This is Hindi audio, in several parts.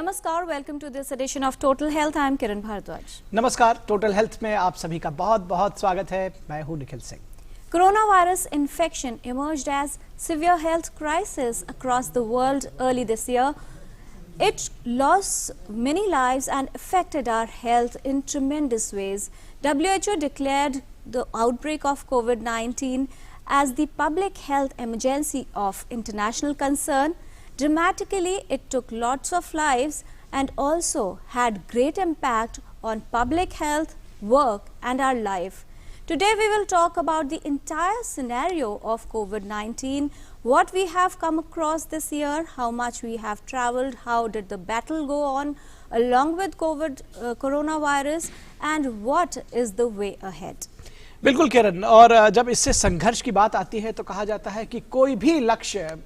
नमस्कार, welcome to this edition of total health. I am Kiran Bharadwaj. नमस्कार, टोटल हेल्थ में आप सभी का बहुत बहुत स्वागत है। मैं हूं Nikhil Singh. Coronavirus infection emerged as severe health crisis across the world early this year. It lost many lives and affected our health in tremendous ways. WHO declared the outbreak of COVID-19 as the public health emergency of international concern. Dramatically, it took lots of lives and also had great impact on public health, work and our life. Today we will talk about the entire scenario of COVID-19, what we have come across this year, how much we have traveled, how did the battle go on along with coronavirus, and what is the way ahead. बिल्कुल किरण, और जब इससे संघर्ष की बात आती है तो कहा जाता है कि कोई भी लक्ष्य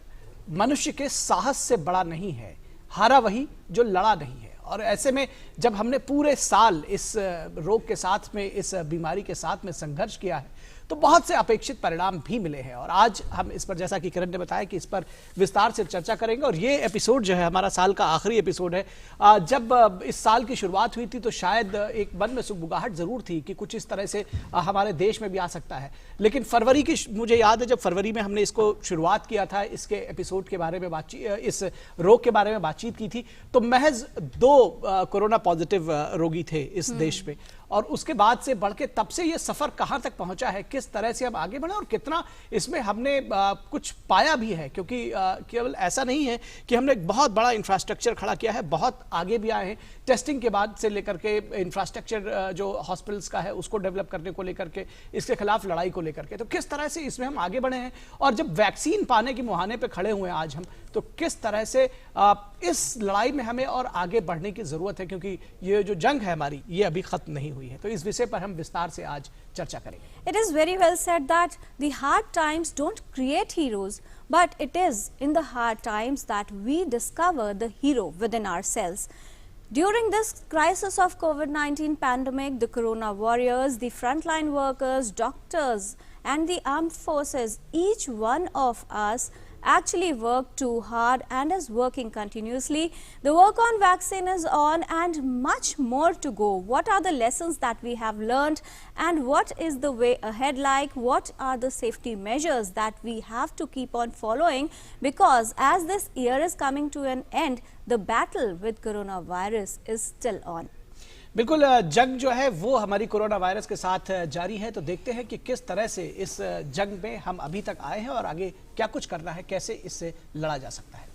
मनुष्य के साहस से बड़ा नहीं है, हारा वही जो लड़ा नहीं है। और ऐसे में जब हमने पूरे साल इस रोग के साथ में, इस बीमारी के साथ में संघर्ष किया है, तो बहुत से अपेक्षित परिणाम भी मिले हैं। और आज हम इस पर, जैसा कि किरण ने बताया, कि इस पर विस्तार से चर्चा करेंगे। और ये एपिसोड जो है हमारा साल का आखिरी एपिसोड है। जब इस साल की शुरुआत हुई थी तो शायद एक मन में सुगबुगाहट जरूर थी कि कुछ इस तरह से हमारे देश में भी आ सकता है। लेकिन फरवरी की, मुझे याद है जब फरवरी में हमने इसको शुरुआत किया था, इसके एपिसोड के बारे में बातचीत, इस रोग के बारे में बातचीत की थी, तो महज 2 कोरोना पॉजिटिव रोगी थे इस देश में। और उसके बाद से बढ़ के तब से ये सफर कहां तक पहुंचा है, किस तरह से हम आगे बढ़े और कितना इसमें हमने कुछ पाया भी है। क्योंकि केवल ऐसा नहीं है कि हमने एक बहुत बड़ा इंफ्रास्ट्रक्चर खड़ा किया है, बहुत आगे भी आए हैं। टेस्टिंग के बाद से लेकर के इंफ्रास्ट्रक्चर जो हॉस्पिटल्स का है उसको डेवलप करने को लेकर के, इसके खिलाफ लड़ाई को लेकर के, तो किस तरह से इसमें हम आगे बढ़े हैं। और जब वैक्सीन पाने के मुहाने पे खड़े हुए हैं आज हम, तो किस तरह से इस लड़ाई में हमें और आगे बढ़ने की जरूरत है, क्योंकि ये जो जंग है हमारी, ये अभी खत्म नहीं हुई है। तो इस विषय पर हम विस्तार से आज चर्चा करेंगे। It is very well said that the hard times don't create heroes, but it is in the hard times that we discover the hero within ourselves. During this crisis of COVID-19 pandemic, the corona warriors, the frontline workers, doctors and the armed forces, each one of us actually worked too hard and is working continuously. The work on vaccine is on and much more to go. What are the lessons that we have learned and what is the way ahead like? What are the safety measures that we have to keep on following? Because as this year is coming to an end, the battle with coronavirus is still on. बिल्कुल, जंग जो है वो हमारी कोरोना वायरस के साथ जारी है। तो देखते हैं कि किस तरह से इस जंग में हम अभी तक आए हैं और आगे क्या कुछ करना है, कैसे इससे लड़ा जा सकता है।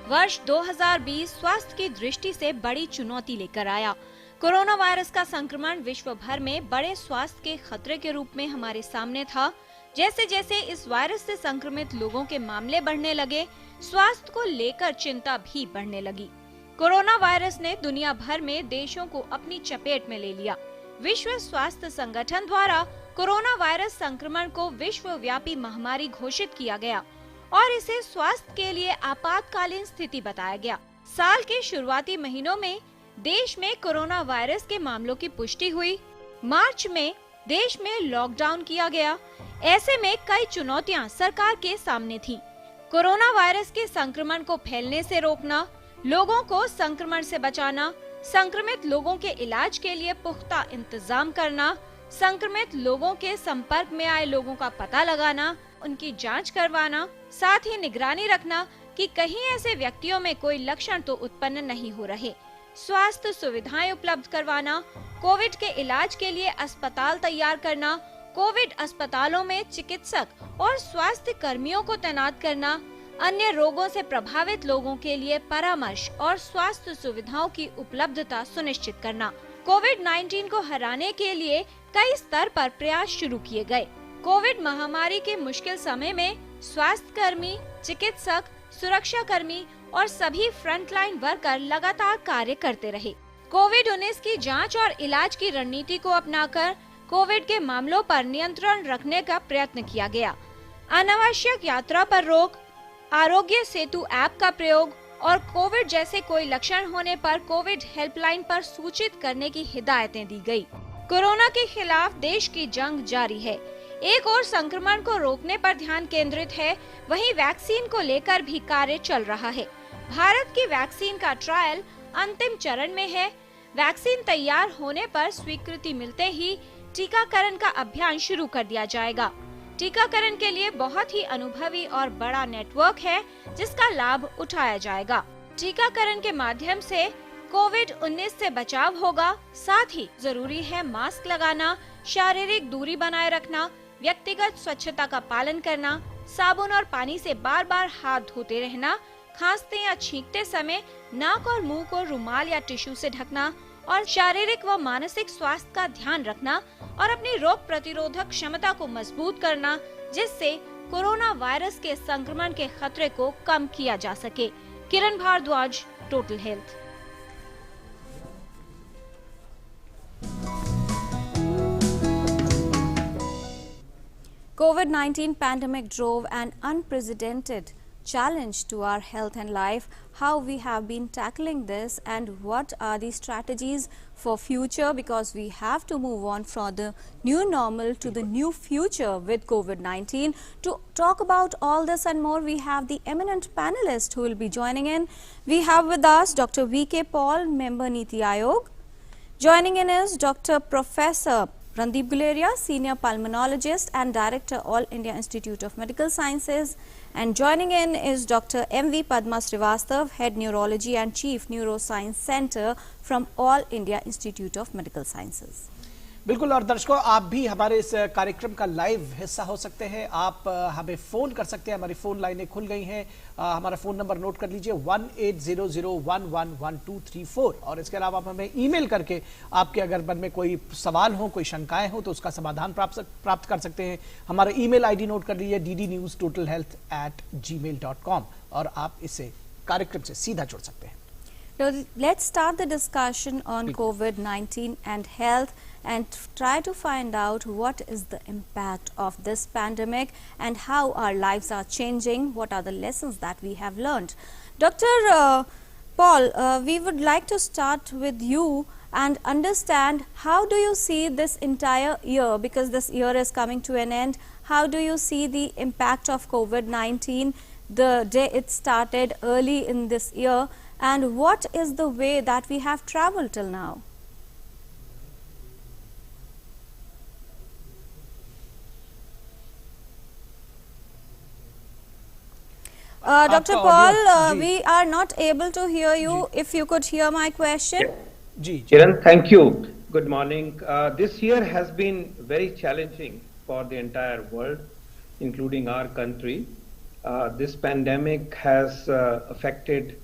वर्ष 2020 स्वास्थ्य की दृष्टि से बड़ी चुनौती लेकर आया। कोरोना वायरस का संक्रमण विश्व भर में बड़े स्वास्थ्य के खतरे के रूप में हमारे सामने था। जैसे जैसे इस वायरस से संक्रमित लोगों के मामले बढ़ने लगे, स्वास्थ्य को लेकर चिंता भी बढ़ने लगी। कोरोना वायरस ने दुनिया भर में देशों को अपनी चपेट में ले लिया। विश्व स्वास्थ्य संगठन द्वारा कोरोना वायरस संक्रमण को विश्वव्यापी महामारी घोषित किया गया और इसे स्वास्थ्य के लिए आपातकालीन स्थिति बताया गया। साल के शुरुआती महीनों में देश में कोरोना वायरस के मामलों की पुष्टि हुई। मार्च में देश में लॉकडाउन किया गया। ऐसे में कई चुनौतियां सरकार के सामने थीं। कोरोना वायरस के संक्रमण को फैलने से रोकना, लोगों को संक्रमण से बचाना, संक्रमित लोगों के इलाज के लिए पुख्ता इंतजाम करना, संक्रमित लोगों के संपर्क में आए लोगों का पता लगाना, उनकी जांच करवाना, साथ ही निगरानी रखना कि कहीं ऐसे व्यक्तियों में कोई लक्षण तो उत्पन्न नहीं हो रहे, स्वास्थ्य सुविधाएं उपलब्ध करवाना, कोविड के इलाज के लिए अस्पताल तैयार करना, कोविड अस्पतालों में चिकित्सक और स्वास्थ्य कर्मियों को तैनात करना, अन्य रोगों से प्रभावित लोगों के लिए परामर्श और स्वास्थ्य सुविधाओं की उपलब्धता सुनिश्चित करना। कोविड-19 को हराने के लिए कई स्तर पर प्रयास शुरू किए गए। कोविड महामारी के मुश्किल समय में स्वास्थ्य कर्मी, चिकित्सक, सुरक्षा कर्मी और सभी फ्रंटलाइन वर्कर लगातार कार्य करते रहे। कोविड-19 की जांच और इलाज की रणनीति को अपनाकर कोविड के मामलों पर नियंत्रण रखने का प्रयत्न किया गया। अनावश्यक यात्रा पर रोक, आरोग्य सेतु ऐप का प्रयोग और कोविड जैसे कोई लक्षण होने पर कोविड हेल्पलाइन पर सूचित करने की हिदायतें दी गई। कोरोना के खिलाफ देश की जंग जारी है। एक और संक्रमण को रोकने पर ध्यान केंद्रित है, वहीं वैक्सीन को लेकर भी कार्य चल रहा है। भारत की वैक्सीन का ट्रायल अंतिम चरण में है। वैक्सीन तैयार होने पर स्वीकृति मिलते ही टीकाकरण का अभियान शुरू कर दिया जाएगा। टीकाकरण के लिए बहुत ही अनुभवी और बड़ा नेटवर्क है, जिसका लाभ उठाया जाएगा। टीकाकरण के माध्यम से कोविड-19 से बचाव होगा। साथ ही जरूरी है मास्क लगाना, शारीरिक दूरी बनाए रखना, व्यक्तिगत स्वच्छता का पालन करना, साबुन और पानी से बार बार हाथ धोते रहना, खांसते या छींकते समय नाक और मुंह को रुमाल या टिश्यू से ढकना और शारीरिक व मानसिक स्वास्थ्य का ध्यान रखना और अपनी रोग प्रतिरोधक क्षमता को मजबूत करना, जिससे कोरोना वायरस के संक्रमण के खतरे को कम किया जा सके। Kiran Bharadwaj, total health. COVID-19 pandemic drove an unprecedented challenge to our health and life. How we have been tackling this and what are the strategies for future, because we have to move on from the new normal to the new future with COVID-19. To talk about all this and more, we have the eminent panelist who will be joining in. We have with us Dr. V.K. Paul, member Niti Aayog. Joining in is Dr. Professor Randeep Guleria, Senior Pulmonologist and Director, All India Institute of Medical Sciences. And joining in is Dr. M.V. Padma Srivastav, Head Neurology and Chief Neuroscience Center from All India Institute of Medical Sciences. बिल्कुल। और दर्शकों, आप भी हमारे इस कार्यक्रम का लाइव हिस्सा हो सकते हैं। आप हमें फ़ोन कर सकते हैं, हमारी फ़ोन लाइनें खुल गई हैं। हमारा फ़ोन नंबर नोट कर लीजिए 1800111234। और इसके अलावा आप हमें ईमेल करके आपके अगर मन में कोई सवाल हो, कोई शंकाएं हो, तो उसका समाधान प्राप्त कर सकते हैं। हमारा ईमेल आईडी नोट कर लीजिए ddnewstotalhealth@gmail.com और आप इसे कार्यक्रम से सीधा जुड़ सकते हैं। So let's start the discussion on COVID-19 and health and try to find out what is the impact of this pandemic and how our lives are changing, what are the lessons that we have learned. Dr. Paul, we would like to start with you and understand how do you see this entire year, because this year is coming to an end. How do you see the impact of COVID-19 the day it started early in this year, and what is the way that we have traveled till now? Dr. Paul, we are not able to hear you. If you could hear my question. Kiran, thank you. Good morning. This year has been very challenging for the entire world, including our country. This pandemic has affected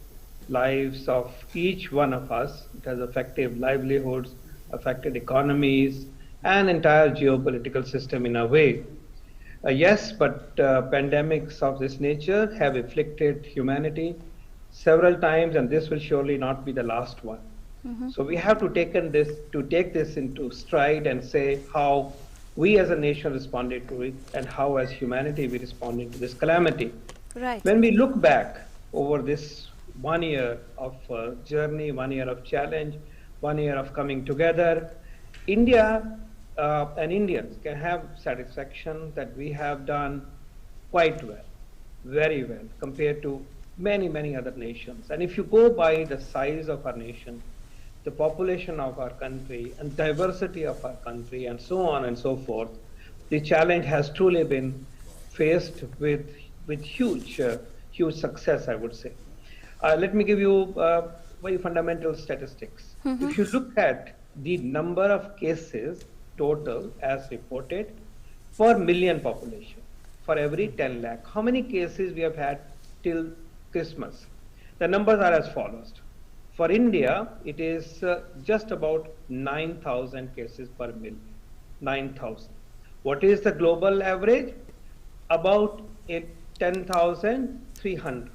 lives of each one of us. It has affected livelihoods, affected economies, and entire geopolitical system in a way. Yes, but pandemics of this nature have afflicted humanity several times, and this will surely not be the last one. So we have to take this into stride and say how we as a nation responded to it and how as humanity we responded to this calamity. Right. When we look back over this 1 year of journey, 1 year of challenge, 1 year of coming together, India and Indians can have satisfaction that we have done quite well, very well, compared to many, many other nations. And if you go by the size of our nation, the population of our country, and diversity of our country, and so on and so forth, the challenge has truly been faced with huge success, I would say. Let me give you very fundamental statistics. If you look at the number of cases total as reported per million population, for every 10 lakh, how many cases we have had till Christmas? The numbers are as follows. For India, it is just about 9,000 cases per million. 9,000. What is the global average? About 10,300.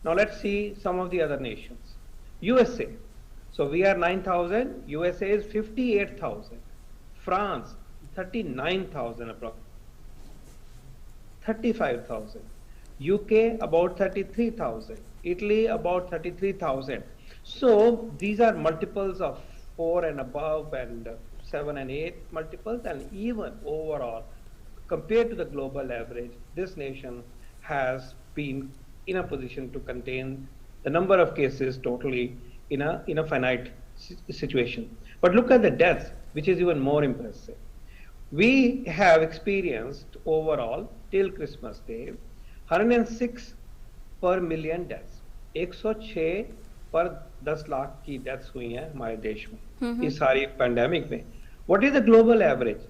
Now let's see some of the other nations. USA. So we are 9,000. USA is 58,000. France, 39,000 approximately. 35,000. UK, about 33,000. Italy, about 33,000. So these are multiples of 4 and above, and 7 and 8 multiples, and even overall compared to the global average, this nation has been in a position to contain the number of cases totally in a finite situation. But look at the deaths, which is even more impressive. We have experienced overall till Christmas Day 106 per million deaths. 106 पर 10 लाख की डेथ्स हुई हैं हमारे देश में इस सारी पैंडेमिक में. What is the global average?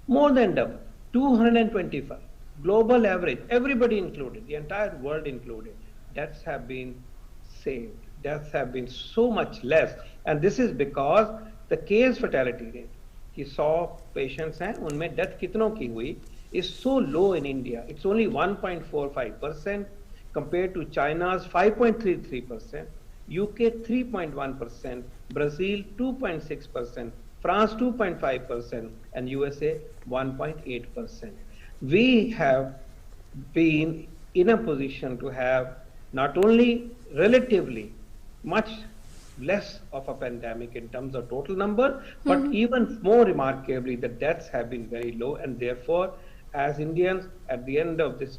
More than double, 225. Global average, everybody included, the entire world included, deaths have been saved. Deaths have been so much less, and this is because the case fatality rate कि 100 patients हैं उनमें death कितनों की हुई is so low in India. It's only 1.45% compared to China's 5.33%, UK 3.1%, Brazil 2.6%, France 2.5%, and USA 1.8%. We have been in a position to have not only relatively much less of a pandemic in terms of total number, but even more remarkably, the deaths have been very low, and therefore, as Indians, at the end of this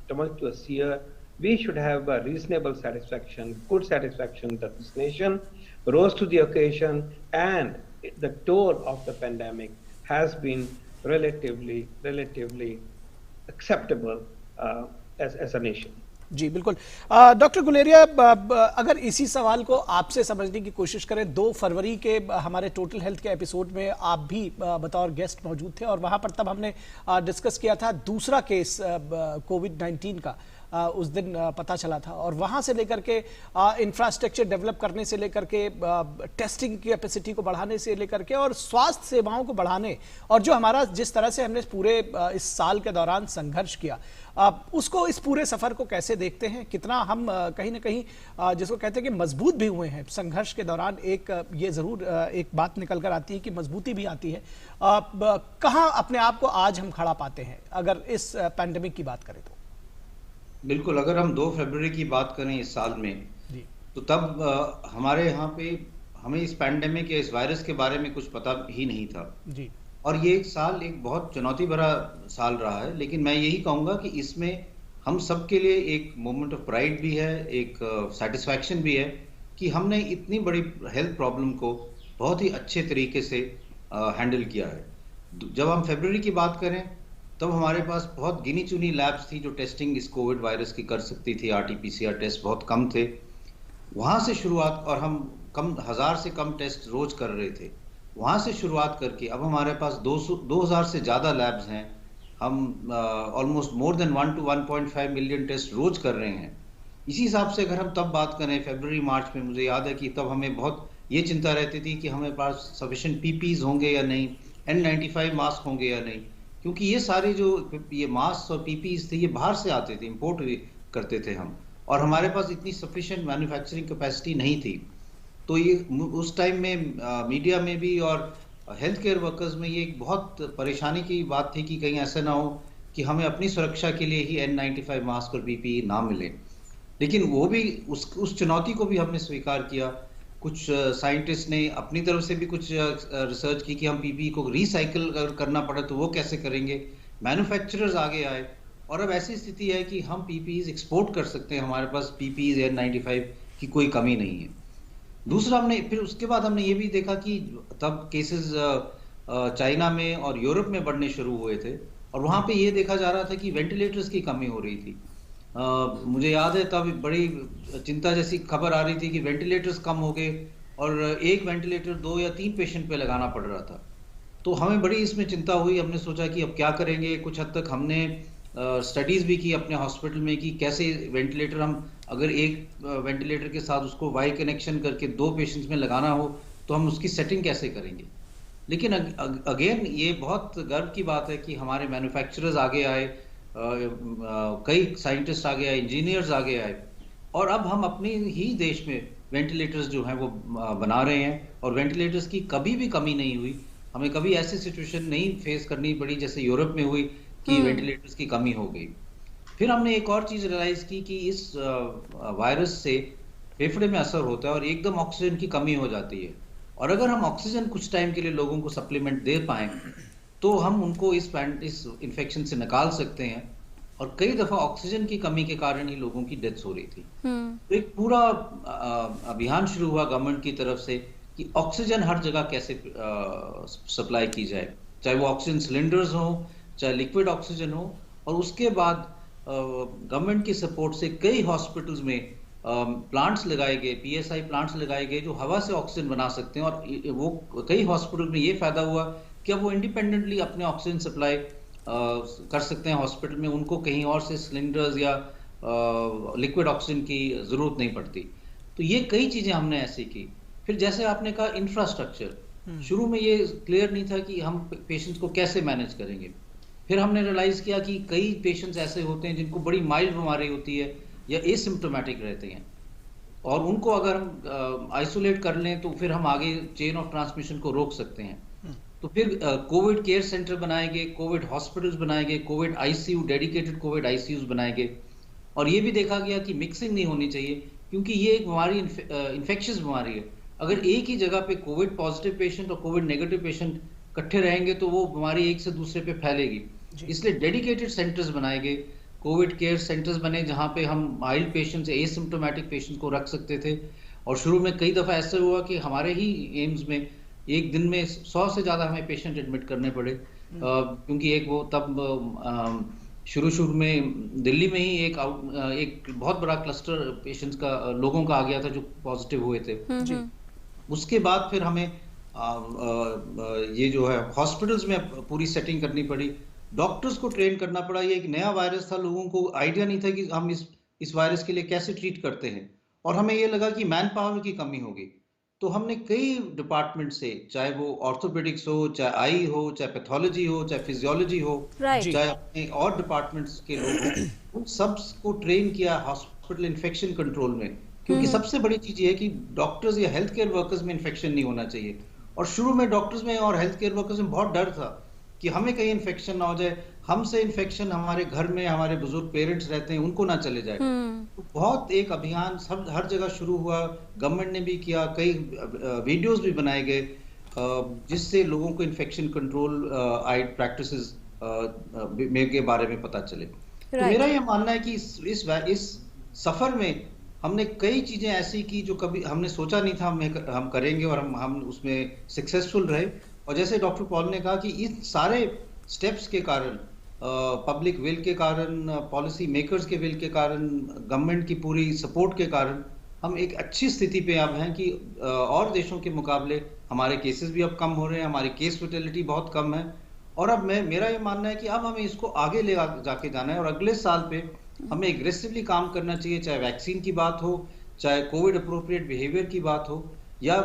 tumultuous year, we should have a reasonable satisfaction, good satisfaction that this nation rose to the occasion, and the toll of the pandemic has been relatively acceptable as a nation. जी बिल्कुल. डॉक्टर गुलेरिया, अगर इसी सवाल को आपसे समझने की कोशिश करें, 2 फरवरी के हमारे टोटल हेल्थ के एपिसोड में आप भी बतौर गेस्ट मौजूद थे और वहां पर तब हमने डिस्कस किया था दूसरा केस कोविड-19 का. उस दिन पता चला था और वहां से लेकर के इंफ्रास्ट्रक्चर डेवलप करने से लेकर के टेस्टिंग की कैपेसिटी को बढ़ाने से लेकर के और स्वास्थ्य सेवाओं को बढ़ाने और जो हमारा जिस तरह से हमने पूरे इस साल के दौरान संघर्ष किया, उसको इस पूरे सफर को कैसे देखते हैं? कितना हम कहीं ना कहीं जिसको कहते हैं कि मजबूत भी हुए हैं संघर्ष के दौरान. एक ये जरूर एक बात निकल कर आती है कि मजबूती भी आती है. कहाँ अपने आप को आज हम खड़ा पाते हैं अगर इस पैंडेमिक की बात करें तो? बिल्कुल, अगर हम 2 फरवरी की बात करें इस साल में तो तब हमारे यहाँ पे हमें इस पैंडेमिक या इस वायरस के बारे में कुछ पता ही नहीं था जी. और ये एक साल एक बहुत चुनौती भरा साल रहा है, लेकिन मैं यही कहूँगा कि इसमें हम सब के लिए एक मोमेंट ऑफ प्राइड भी है, एक सेटिस्फैक्शन भी है कि हमने इतनी बड़ी हेल्थ प्रॉब्लम को बहुत ही अच्छे तरीके से हैंडल किया है. जब हम फरवरी की बात करें तब हमारे पास बहुत गिनी चुनी लैब्स थी जो टेस्टिंग इस कोविड वायरस की कर सकती थी. RT-PCR टेस्ट बहुत कम थे. वहाँ से शुरुआत, और हम 1000 से कम टेस्ट रोज कर रहे थे. वहाँ से शुरुआत करके अब हमारे पास 2000 से ज़्यादा लैब्स हैं. हम almost more than 1 to 1.5 million test रोज कर रहे हैं. इसी हिसाब से अगर हम तब बात करें फरवरी मार्च में, मुझे याद है कि तब हमें बहुत ये चिंता रहती थी कि हमें पास सफिशिएंट PPEs होंगे या नहीं, N95 मास्क होंगे या नहीं, क्योंकि ये सारे जो ये मास्क और PPEs थे ये बाहर से आते थे, इंपोर्ट करते थे हम, और हमारे पास इतनी सफिशिएंट मैन्युफैक्चरिंग कैपेसिटी नहीं थी. तो ये उस टाइम में मीडिया में भी और हेल्थ केयर वर्कर्स में ये एक बहुत परेशानी की बात थी कि कहीं ऐसा ना हो कि हमें अपनी सुरक्षा के लिए ही N95 मास्क और PPE ना मिले. लेकिन वो भी उस चुनौती को भी हमने स्वीकार किया. कुछ साइंटिस्ट ने अपनी तरफ से भी कुछ रिसर्च की कि हम PPE को रिसाइकिल अगर करना पड़े तो वो कैसे करेंगे. मैन्युफैक्चरर्स आगे आए और अब ऐसी स्थिति है कि हम PPEs एक्सपोर्ट कर सकते हैं. हमारे पास PPEs N95 की कोई कमी नहीं है. दूसरा, फिर उसके बाद हमने ये भी देखा कि तब केसेस चाइना में और यूरोप में बढ़ने शुरू हुए थे और वहाँ पे ये देखा जा रहा था कि वेंटिलेटर्स की कमी हो रही थी. मुझे याद है तब बड़ी चिंता जैसी खबर आ रही थी कि वेंटिलेटर्स कम हो गए और एक वेंटिलेटर 2 या 3 पेशेंट पे लगाना पड़ रहा था. तो हमें बड़ी इसमें चिंता हुई. हमने सोचा कि अब क्या करेंगे. कुछ हद तक हमने स्टडीज भी की अपने हॉस्पिटल में कि कैसे वेंटिलेटर, हम अगर एक वेंटिलेटर के साथ उसको वाई कनेक्शन करके 2 पेशेंट्स में लगाना हो तो हम उसकी सेटिंग कैसे करेंगे. लेकिन अगेन ये बहुत गर्व की बात है कि हमारे मैन्युफैक्चरर्स आगे आए, कई साइंटिस्ट आगे आए, इंजीनियर्स आगे आए और अब हम अपने ही देश में वेंटिलेटर्स जो हैं वो बना रहे हैं और वेंटिलेटर्स की कभी भी कमी नहीं हुई. हमें कभी ऐसी सिचुएशन नहीं फेस करनी पड़ी जैसे यूरोप में हुई कि वेंटिलेटर्स की कमी हो गई. फिर हमने एक और चीज रियलाइज की कि इस वायरस से फेफड़े में असर होता है और एकदम ऑक्सीजन की कमी हो जाती है. और अगर हम ऑक्सीजन कुछ टाइम के लिए लोगों को सप्लीमेंट दे पाएं तो हम उनको इस इन्फेक्शन से निकाल सकते हैं। और कई दफा ऑक्सीजन की कमी के कारण ही लोगों की डेथ्स हो रही थी। तो एक पूरा अभियान शुरू हुआ गवर्नमेंट की तरफ से कि ऑक्सीजन हर जगह कैसे सप्लाई की जाए, चाहे वो ऑक्सीजन सिलेंडर्स हो, चाहे लिक्विड ऑक्सीजन हो। और उसके बाद गवर्नमेंट की सपोर्ट से कई हॉस्पिटल्स में प्लांट्स लगाए गए, PSI प्लांट्स लगाए गए जो हवा से ऑक्सीजन बना सकते हैं। और वो कई हॉस्पिटल में ये फायदा हुआ कि अब वो इंडिपेंडेंटली अपने ऑक्सीजन सप्लाई कर सकते हैं हॉस्पिटल में, उनको कहीं और से सिलेंडर्स या लिक्विड ऑक्सीजन की जरूरत नहीं पड़ती। तो ये कई चीजें हमने ऐसी की। फिर जैसे आपने कहा इंफ्रास्ट्रक्चर, शुरू में ये क्लियर नहीं था कि हम पेशेंट्स को कैसे मैनेज करेंगे। फिर हमने रियलाइज किया कि कई पेशेंट्स ऐसे होते हैं जिनको बड़ी माइल्ड बीमारी होती है या एसिम्प्टोमेटिक रहते हैं, और उनको अगर हम आइसोलेट कर लें तो फिर हम आगे चेन ऑफ ट्रांसमिशन को रोक सकते हैं। तो फिर कोविड केयर सेंटर बनाए गए, कोविड हॉस्पिटल्स बनाए गए, Covid ICU, dedicated Covid ICUs बनाए गए। और ये भी देखा गया कि मिक्सिंग नहीं होनी चाहिए, क्योंकि ये एक बीमारी इन्फेक्शियस बीमारी है। अगर एक ही जगह पे कोविड पॉजिटिव पेशेंट और कोविड नेगेटिव पेशेंट इकट्ठे रहेंगे तो वो बीमारी एक से दूसरे पे फैलेगी। इसलिए डेडिकेटेड सेंटर्स बनाए गए, कोविड केयर सेंटर्स बने जहाँ पे हम माइल्ड पेशेंट्स, एसिम्प्टोमेटिक पेशेंट को रख सकते थे। और शुरू में कई दफ़ा ऐसा हुआ कि हमारे ही एम्स में एक दिन में 100 से ज़्यादा हमें पेशेंट एडमिट करने पड़े, क्योंकि एक वो तब शुरू में दिल्ली में ही एक बहुत बड़ा क्लस्टर पेशेंट्स का, लोगों का आ गया था जो पॉजिटिव हुए थे। उसके बाद फिर हमें ये जो है हॉस्पिटल्स में पूरी सेटिंग करनी पड़ी, डॉक्टर्स को ट्रेन करना पड़ा। ये एक नया वायरस था, लोगों को आइडिया नहीं था कि हम इस वायरस के लिए कैसे ट्रीट करते हैं। और हमें ये लगा कि मैन पावर की कमी होगी, तो हमने कई डिपार्टमेंट से, चाहे वो ऑर्थोपेडिक्स हो, चाहे आई हो, चाहे पैथोलॉजी हो, चाहे फिजियोलॉजी हो, चाहे अपने और डिपार्टमेंट्स के लोग हो, उन सबको ट्रेन किया हॉस्पिटल इन्फेक्शन कंट्रोल में। क्योंकि सबसे बड़ी चीज ये है कि डॉक्टर्स या हेल्थ केयर वर्कर्स में इन्फेक्शन नहीं होना चाहिए। और शुरू में डॉक्टर्स में और हेल्थ केयर वर्कर्स में बहुत डर था कि हमें कहीं इन्फेक्शन ना हो जाए, हमसे इन्फेक्शन हमारे घर में हमारे बुजुर्ग पेरेंट्स रहते हैं उनको ना चले जाए। तो बहुत एक अभियान सब हर जगह शुरू हुआ, गवर्नमेंट ने भी किया, कई वीडियोस भी बनाए गए जिससे लोगों को इन्फेक्शन कंट्रोल प्रैक्टिसेस के बारे में पता चले। तो मेरा ये मानना है कि इस सफर में हमने कई चीजें ऐसी की जो कभी हमने सोचा नहीं था हम करेंगे, और हम उसमें सक्सेसफुल रहे। और जैसे डॉक्टर पॉल ने कहा कि इन सारे स्टेप्स के कारण, पब्लिक विल के कारण, पॉलिसी मेकर्स के विल के कारण, गवर्नमेंट की पूरी सपोर्ट के कारण हम एक अच्छी स्थिति पे अब हैं कि और देशों के मुकाबले हमारे केसेस भी अब कम हो रहे हैं, हमारी केस फर्टिलिटी बहुत कम है। और अब मेरा ये मानना है कि अब हमें इसको आगे ले जाके जाना है, और अगले साल पे हमें एग्रेसिवली काम करना चाहिए, चाहे वैक्सीन की बात हो, चाहे कोविड अप्रोप्रिएट बिहेवियर की बात हो, या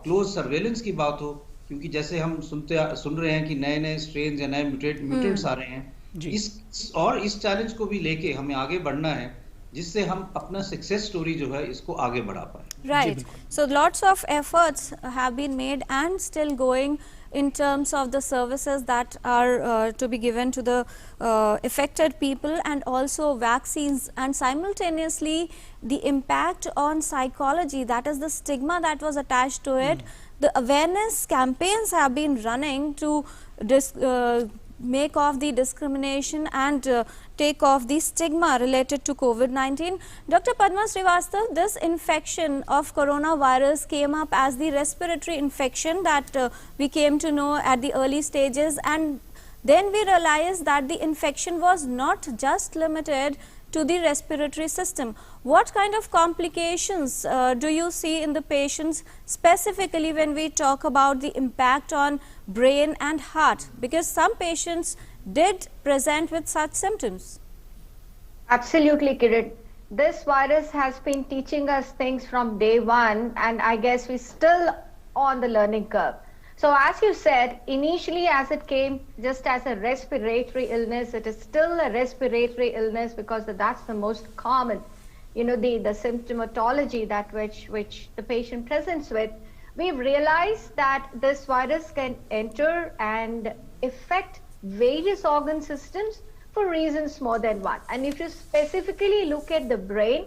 क्लोज सर्वेलेंस की बात हो। क्योंकि जैसे हम सुन रहे हैं कि नए नए स्ट्रेन या नए म्यूटेंट्स आ रहे हैं, इस चैलेंज को भी लेके हमें आगे बढ़ना है, जिससे हम अपना सक्सेस स्टोरी जो है इसको आगे बढ़ा पाए। Right. So lots of efforts have been made and still going in terms of the services that are to be given to the affected people, and also vaccines, and simultaneously the impact on psychology, that is the stigma that was attached to it. The awareness campaigns have been running to make off the discrimination and take off the stigma related to COVID-19. Dr. Padma Srivastav, this infection of coronavirus came up as the respiratory infection that we came to know at the early stages, and then we realized that the infection was not just limited to the respiratory system. What kind of complications do you see in the patients, specifically when we talk about the impact on brain and heart? Because some patients did present with such symptoms. Absolutely, Kiran. This virus has been teaching us things from day one, and I guess we're still on the learning curve. So as you said, initially as it came just as a respiratory illness, it is still a respiratory illness because that's the most common, the symptomatology that which the patient presents with. We've realized that this virus can enter and affect various organ systems for reasons more than one. And if you specifically look at the brain,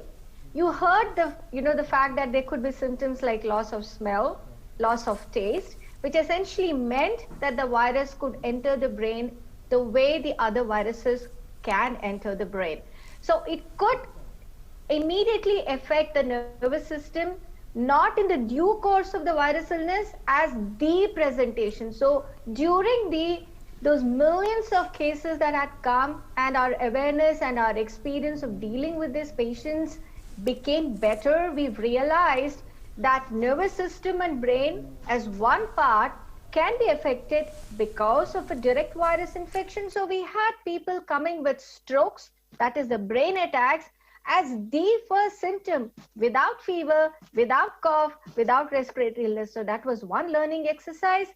you heard the fact that there could be symptoms like loss of smell, loss of taste. which essentially meant that the virus could enter the brain the way the other viruses can enter the brain. So it could immediately affect the nervous system, not in the due course of the virus illness, as the presentation. So during those millions of cases that had come, and our awareness and our experience of dealing with these patients became better, we've realized that nervous system and brain as one part can be affected because of a direct virus infection. So we had people coming with strokes, that is the brain attacks, as the first symptom, without fever, without cough, without respiratory illness. So that was one learning exercise.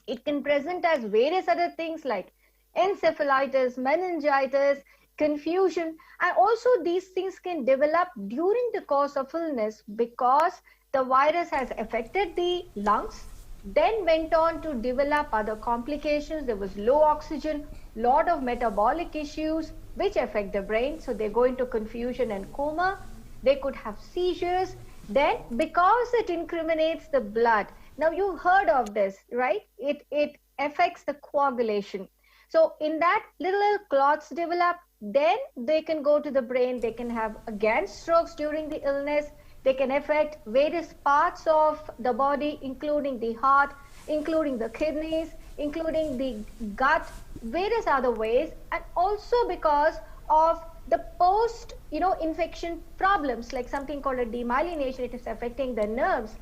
It can present as various other things like encephalitis, meningitis, confusion, and also these things can develop during the course of illness because the virus has affected the lungs, then went on to develop other complications. There was low oxygen, lot of metabolic issues which affect the brain. So they go into confusion and coma. They could have seizures. Then because it incriminates the blood, now you heard of this, right? It affects the coagulation. So in that, little clots develop, then they can go to the brain. They can have again strokes during the illness. They can affect various parts of the body, including the heart, including the kidneys, including the gut, various other ways, and also because of the post-infection problems, like something called a demyelination. It is affecting the nerves.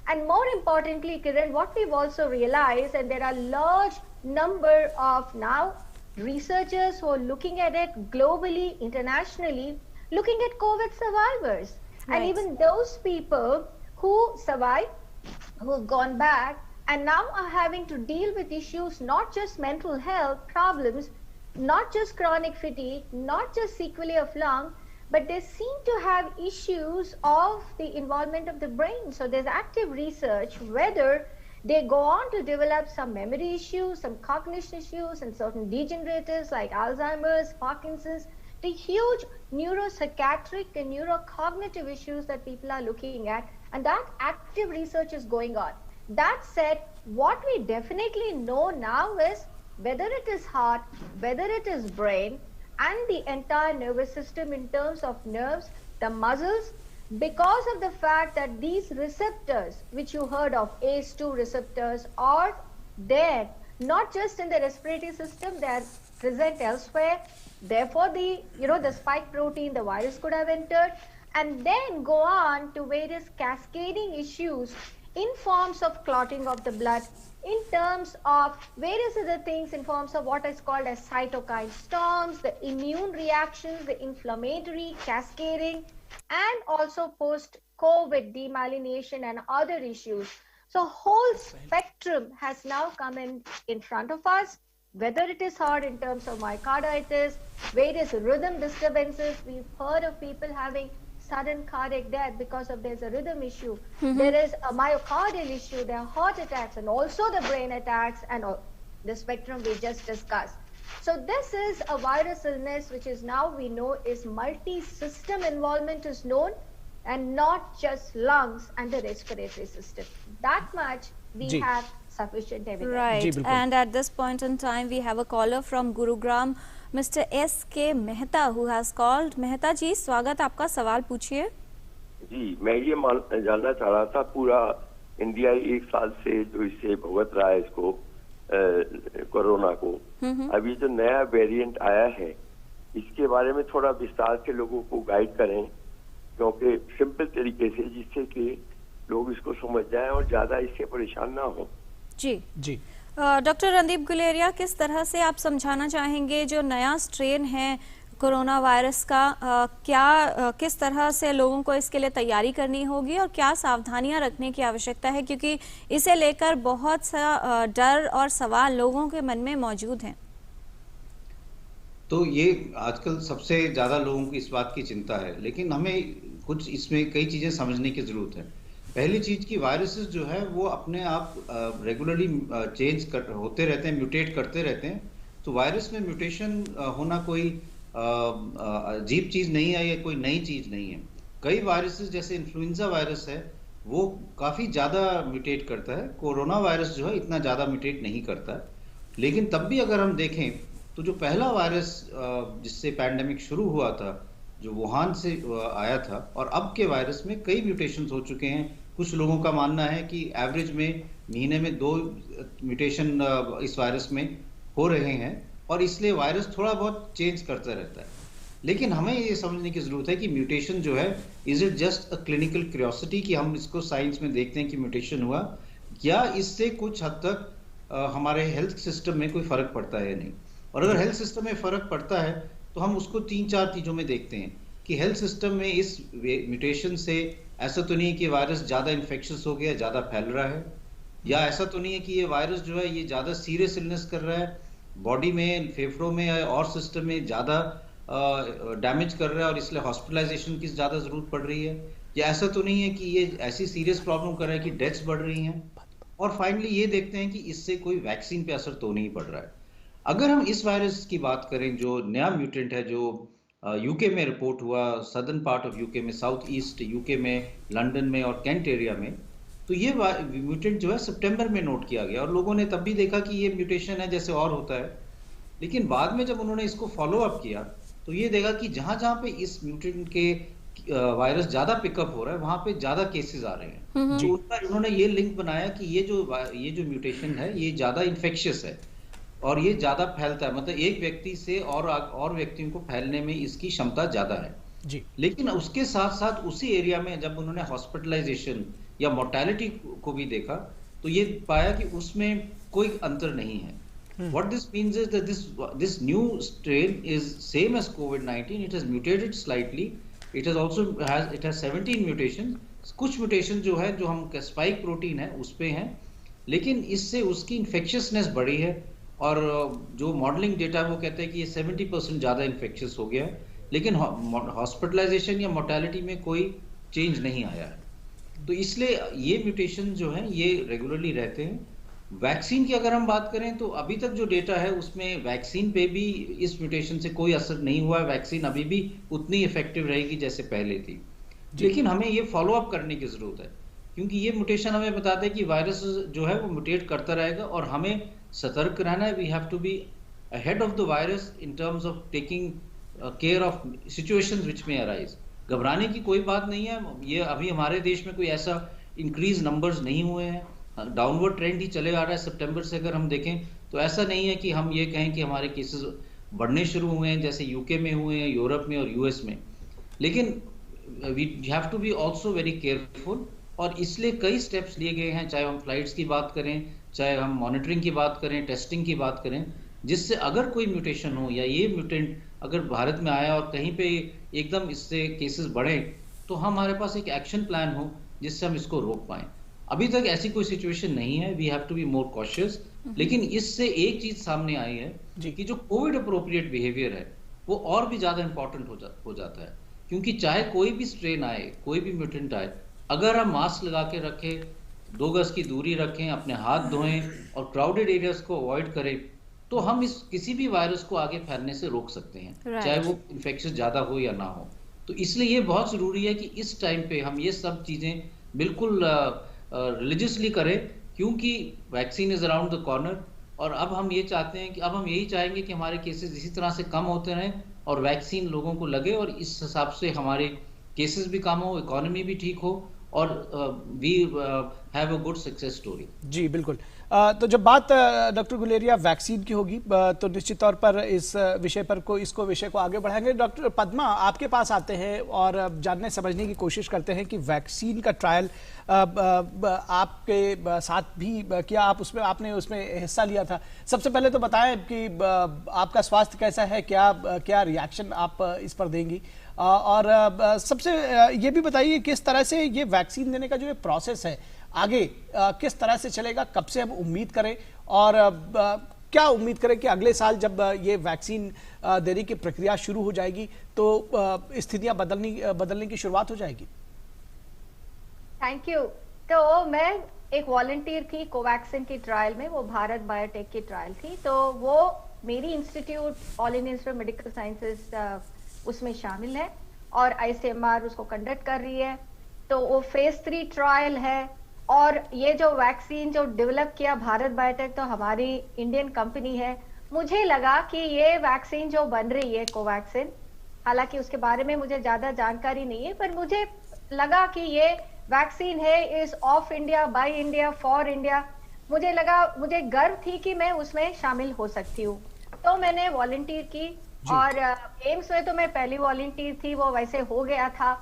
And more importantly, Kiran, what we've also realized, and there are large number of now researchers who are looking at it globally, internationally, looking at COVID survivors. Right. And even those people who survived, who have gone back, and now are having to deal with issues, not just mental health problems, not just chronic fatigue, not just sequelae of lung, but they seem to have issues of the involvement of the brain. So there's active research whether they go on to develop some memory issues, some cognition issues, and certain degeneratives like Alzheimer's, Parkinson's, the huge neuropsychiatric and neurocognitive issues that people are looking at, and that active research is going on. That said, what we definitely know now is whether it is heart, whether it is brain, and the entire nervous system in terms of nerves, the muscles, because of the fact that these receptors, which you heard of, ACE2 receptors, are there, not just in the respiratory system, they are present elsewhere. Therefore, the spike protein, the virus could have entered, and then go on to various cascading issues in forms of clotting of the blood, in terms of various other things, in forms of what is called as cytokine storms, the immune reactions, the inflammatory cascading, and also post-COVID demyelination and other issues. So whole spectrum has now come in front of us, whether it is heart in terms of myocarditis, various rhythm disturbances. We've heard of people having sudden cardiac death because of there's a rhythm issue. There is a myocardial issue, there are heart attacks, and also the brain attacks, and the spectrum we just discussed. So this is a virus illness which is now we know is multi-system involvement is known, and not just lungs and the respiratory system. That much we have sufficient evidence. Right, and at this point in time we have a caller from Gurugram, Mr. S.K. Mehta, who has called. Mehta जी, स्वागत, आपका सवाल पूछिए। जी, मैं ये जानना चाह रहा था, पूरा इंडिया एक साल से जो इससे भुगत रहा है इसको कोरोना को, अभी जो नया वेरिएंट आया है इसके बारे में थोड़ा विस्तार से लोगों को गाइड करें, क्योंकि सिंपल तरीके से, जिससे कि लोग इसको समझ जाएं और ज्यादा इससे परेशान ना हो। जी डॉक्टर रणदीप गुलेरिया, किस तरह से आप समझाना चाहेंगे जो नया स्ट्रेन है कोरोना वायरस का, किस तरह से लोगों को इसके लिए तैयारी करनी होगी और क्या सावधानियां रखने की आवश्यकता है, क्योंकि इसे लेकर बहुत सा डर और सवाल लोगों के मन में मौजूद हैं। तो ये आजकल सबसे ज्यादा लोगों की इस बात की चिंता है, लेकिन हमें कुछ इसमें कई चीजें समझने की जरूरत है। पहली चीज की वायरसेस जो है वो अपने आप रेगुलरली होते रहते हैं, म्यूटेट करते रहते हैं। तो वायरस में म्यूटेशन होना कोई अजीब चीज नहीं है या कोई नई चीज नहीं है। कई वायरसेस जैसे इन्फ्लुएंजा वायरस है वो काफी ज्यादा म्यूटेट करता है। कोरोना वायरस जो है इतना ज्यादा म्यूटेट नहीं करता है, लेकिन तब भी अगर हम देखें तो जो पहला वायरस जिससे पैंडेमिक शुरू हुआ था, जो वुहान से आया था, और अब के वायरस में कई म्यूटेशंस हो चुके हैं। कुछ लोगों का मानना है कि एवरेज में महीने में 2 म्यूटेशन इस वायरस में हो रहे हैं, और इसलिए वायरस थोड़ा बहुत चेंज करता रहता है। लेकिन हमें ये समझने की जरूरत है कि म्यूटेशन जो है, is it just a clinical curiosity कि हम इसको साइंस में देखते हैं कि म्यूटेशन हुआ, या इससे कुछ हद तक हमारे हेल्थ सिस्टम में कोई फर्क पड़ता है या नहीं। और अगर हेल्थ सिस्टम में फर्क पड़ता है तो हम उसको 3-4 चीजों में देखते हैं कि हेल्थ सिस्टम में इस म्यूटेशन से ऐसा तो नहीं है कि वायरस ज्यादा इन्फेक्शियस हो गया, ज्यादा फैल रहा है, या ऐसा तो नहीं है कि ये वायरस जो है ये ज्यादा सीरियस इलनेस कर रहा है, बॉडी में, फेफड़ों में और सिस्टम में ज्यादा डैमेज कर रहा है और इसलिए हॉस्पिटलाइजेशन की ज्यादा जरूरत पड़ रही है, या ऐसा तो नहीं है कि ये ऐसी सीरियस प्रॉब्लम कर रहा है कि डेथ्स बढ़ रही हैं। और फाइनली ये देखते हैं कि इससे कोई वैक्सीन पे असर तो नहीं पड़ रहा है। अगर हम इस वायरस की बात करें, जो नया म्यूटेंट है जो यूके में रिपोर्ट हुआ, सदर्न पार्ट ऑफ यूके में, साउथ ईस्ट यूके में, लंदन में और कैंट एरिया में, तो ये म्यूटेंट जो है सितंबर में नोट किया गया, और लोगों ने तब भी देखा कि ये म्यूटेशन है जैसे और होता है। लेकिन बाद में जब उन्होंने इसको फॉलो अप किया तो ये देखा कि जहां जहां पे इस म्यूटेंट के वायरस ज्यादा पिकअप हो रहा है वहां पे ज्यादा केसेस आ रहे हैं। तो उन्होंने ये लिंक बनाया कि ये जो म्यूटेशन है ये ज्यादा इन्फेक्शियस है और ये ज्यादा फैलता है, मतलब एक व्यक्ति से और व्यक्तियों को फैलने में इसकी क्षमता ज्यादा है जी। लेकिन उसके साथ साथ उसी एरिया में जब उन्होंने हॉस्पिटलाइजेशन या मोर्टेलिटी को भी देखा तो ये पाया कि उसमें कोई अंतर नहीं है। What this means is that this new strain is same as COVID-19. It has mutated slightly. It has 17 mutations. कुछ म्यूटेशन जो है जो हम स्पाइक प्रोटीन है उस पे हैं, लेकिन इससे उसकी इन्फेक्शियसनेस बढ़ी है, और जो मॉडलिंग डेटा वो कहते हैं कि ये 70% ज्यादा इन्फेक्शियस हो गया है, लेकिन हॉस्पिटलाइजेशन या मोर्टेलिटी में कोई चेंज नहीं आया है। तो इसलिए ये म्यूटेशन जो है ये रेगुलरली रहते हैं। वैक्सीन की अगर हम बात करें तो अभी तक जो डेटा है उसमें वैक्सीन पे भी इस म्यूटेशन से कोई असर नहीं हुआ है। वैक्सीन अभी भी उतनी इफेक्टिव रहेगी जैसे पहले थी, लेकिन हमें ये फॉलो अप करने की जरूरत है, क्योंकि ये म्यूटेशन हमें बताता है कि वायरस जो है वो म्यूटेट करता रहेगा और हमें सतर्क रहना है। We have to be ahead of the virus in terms of taking care of situations which may arise. घबराने की कोई बात नहीं है। ये अभी हमारे देश में कोई ऐसा इंक्रीज नंबर्स नहीं हुए हैं, डाउनवर्ड ट्रेंड ही चले आ रहा है। सितंबर से अगर हम देखें तो ऐसा नहीं है कि हम ये कहें कि हमारे केसेस बढ़ने शुरू हुए हैं जैसे यूके में हुए हैं, यूरोप में और यूएस में, लेकिन we have to be also very careful. और इसलिए कई स्टेप्स लिए गए हैं, चाहे हम फ्लाइट्स की बात करें, चाहे हम मॉनिटरिंग की बात करें, टेस्टिंग की बात करें, जिससे अगर कोई म्यूटेशन हो या ये म्यूटेंट अगर भारत में आया और कहीं पे एकदम इससे केसेस बढ़े तो हमारे पास एक एक्शन प्लान हो जिससे हम इसको रोक पाएं। अभी तक ऐसी कोई सिचुएशन नहीं है। We have to be more cautious. लेकिन इससे एक चीज सामने आई है कि जो कोविड अप्रोप्रिएट बिहेवियर है वो और भी ज्यादा इंपॉर्टेंट हो जाता है, क्योंकि चाहे कोई भी स्ट्रेन आए, कोई भी म्यूटेंट आए, अगर हम मास्क लगा के रखें, 2 गज की दूरी रखें, अपने हाथ धोएं और क्राउडेड एरियाज को अवॉइड करें, तो हम इस किसी भी वायरस को आगे फैलने से रोक सकते हैं, चाहे वो इन्फेक्शन ज्यादा हो या ना हो। तो इसलिए ये बहुत जरूरी है कि इस टाइम पे हम ये सब चीजें बिल्कुल रिलीजियसली करें, क्योंकि vaccine is around the corner. और अब हम ये चाहते हैं कि अब हम यही चाहेंगे कि हमारे केसेस इसी तरह से कम होते रहें और वैक्सीन लोगों को लगे और इस हिसाब से हमारे केसेस भी कम हो, इकोनॉमी भी ठीक हो और we have a good success story. जी बिल्कुल। तो जब बात डॉक्टर गुलेरिया वैक्सीन की होगी तो निश्चित तौर पर इस विषय पर विषय को आगे बढ़ाएंगे। डॉक्टर पद्मा आपके पास आते हैं और जानने समझने की कोशिश करते हैं कि वैक्सीन का ट्रायल आपके साथ भी किया, आपने उसमें हिस्सा लिया था। सबसे पहले तो बताएं कि आपका स्वास्थ्य कैसा है, क्या रिएक्शन आप इस पर देंगी, और सबसे ये भी बताइए किस तरह से ये वैक्सीन देने का जो प्रोसेस है आगे किस तरह से चलेगा, कब से हम उम्मीद करें और क्या उम्मीद करें कि अगले साल जब ये वैक्सीन देने की प्रक्रिया शुरू हो जाएगी तो स्थितियां बदलने की शुरुआत हो जाएगी। Thank you. तो मैं एक वॉलंटियर थी कोवैक्सिन की ट्रायल में, वो भारत बायोटेक की ट्रायल थी, तो वो मेरी institute all India institute of medical sciences उसमें शामिल है और ICMR उसको कंडक्ट कर रही है। तो वो फेज 3 ट्रायल है, और ये जो वैक्सीन जो डेवलप किया भारत बायोटेक, तो हमारी इंडियन कंपनी है। मुझे लगा कि ये वैक्सीन जो बन रही है कोवैक्सीन, हालांकि उसके बारे में मुझे ज्यादा जानकारी नहीं है, पर मुझे लगा कि ये वैक्सीन है is of India, by India, for India. मुझे लगा, मुझे गर्व थी कि मैं उसमें शामिल हो सकती हूँ, तो मैंने वॉलंटियर की। और एम्स में तो मैं पहली वॉलंटियर थी, वो वैसे हो गया था,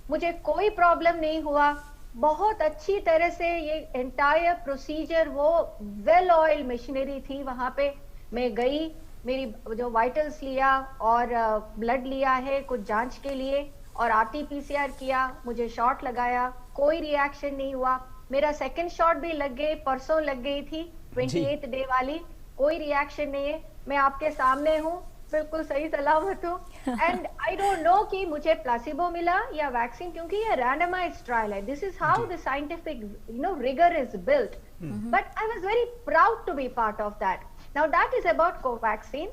मुझे कोई प्रॉब्लम नहीं हुआ। बहुत अच्छी तरह से ये एंटायर प्रोसीजर, वो वेल ऑयल मशीनरी थी वहां पे। मैं गई, मेरी जो वाइटल्स लिया और ब्लड लिया है कुछ जांच के लिए, और RT-PCR किया, मुझे शॉट लगाया, कोई रिएक्शन नहीं हुआ। मेरा सेकंड शॉट भी लग गई, परसों लग गई थी 28th डे वाली, कोई रिएक्शन नहीं है। मैं आपके सामने हूँ, बिल्कुल सही सलामत हूँ। एंड आई डोंट नो कि मुझे प्लासिबो मिला या वैक्सीन, क्योंकि ये रैंडमाइज्ड ट्रायल है। This is how the scientific rigour is built, but I was very proud to be part of that. Now that is about Covaxin.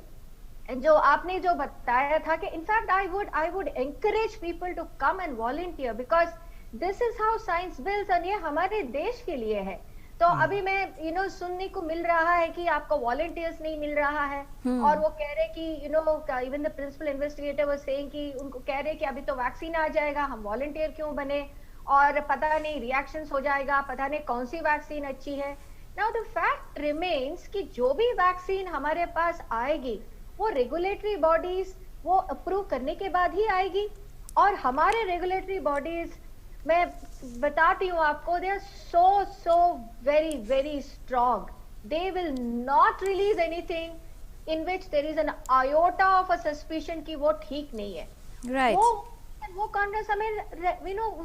जो आपने जो बताया था कि in fact I would encourage people to come and volunteer, because this is how science builds, और ये हमारे देश के लिए है। तो अभी मैं सुनने को मिल रहा है कि आपको वॉलंटियर्स नहीं मिल रहा है, और वो कह रहे कि even the principal investigator was saying कि उनको कह रहे कि अभी तो वैक्सीन आ जाएगा, हम वॉलंटियर क्यों बने, और पता नहीं रिएक्शंस हो जाएगा, पता नहीं कौन सी वैक्सीन अच्छी है। नाउ द फैक्ट रिमेन्स कि जो भी वैक्सीन हमारे पास आएगी वो रेगुलेटरी बॉडीज वो अप्रूव करने के बाद ही आएगी, और हमारे रेगुलेटरी बॉडीज, मैं बताती हूँ आपको, they are so very very strong. They will not release anything in which there is an iota of a suspicion कि वो ठीक नहीं है। राइट, वो कॉन्फिडेंस हमें,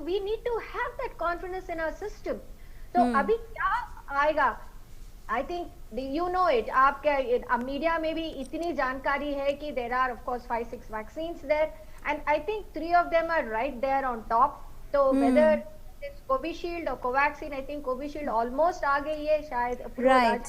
we need to have that confidence in our system. तो अभी क्या आएगा, I think you know it, आपके मीडिया में भी इतनी जानकारी है कि there are of course 5-6 vaccines there, and I think 3 of them are right there on top. तो वेदर इट्स कोविशील्ड और कोवैक्सीन, आई थिंक कोविशील्ड ऑलमोस्ट आ गई है शायद। राइट,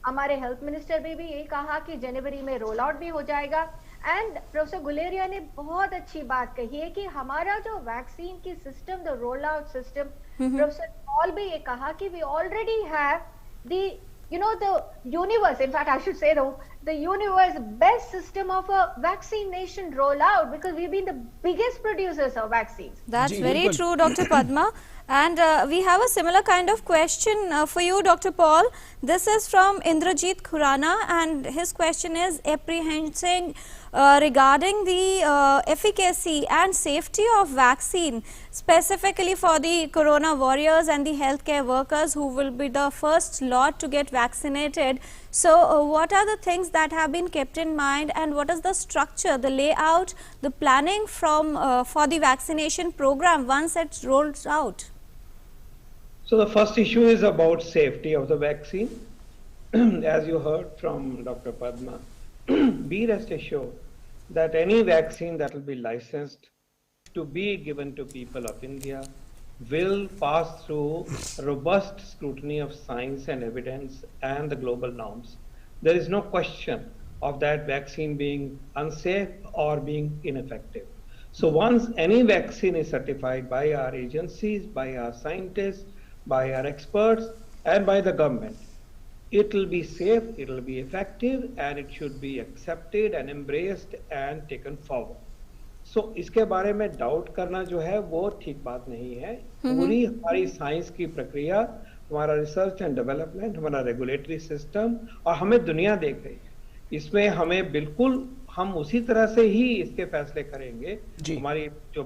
हमारे हेल्थ मिनिस्टर ने भी यही कहा कि जनवरी में रोल आउट भी हो जाएगा। एंड प्रोफेसर गुलेरिया ने बहुत अच्छी बात कही है कि हमारा जो वैक्सीन की system, the roll out system, professor Paul भी ये कहा कि we already have the universe, in fact I should say the universe best system of a vaccination rollout, because we've been the biggest producers of vaccines. That's very true, Dr. Padma. And we have a similar kind of question for you, Dr. Paul. This is from Indrajit Khurana, and his question is apprehending regarding the efficacy and safety of vaccine, specifically for the corona warriors and the healthcare workers who will be the first lot to get vaccinated. So what are the things that have been kept in mind, and what is the structure, the layout, the planning from for the vaccination program once it rolls out? So the first issue is about safety of the vaccine. As you heard from Dr. Padma, be rest assured that any vaccine that will be licensed to be given to people of India will pass through robust scrutiny of science and evidence and the global norms. There is no question of that vaccine being unsafe or being ineffective. So once any vaccine is certified by our agencies, by our scientists, by our experts, and by the government, it will be safe, it will be effective, and it should be accepted and embraced and taken forward. So इसके बारे में डाउट करना जो है वो ठीक बात नहीं है। पूरी हमारी साइंस की प्रक्रिया, हमारा रिसर्च एंड डेवलपमेंट, हमारा रेगुलेटरी सिस्टम, और हमें दुनिया देख रही है, इसमें हमें बिल्कुल हम उसी तरह से ही इसके फैसले करेंगे। हमारी जो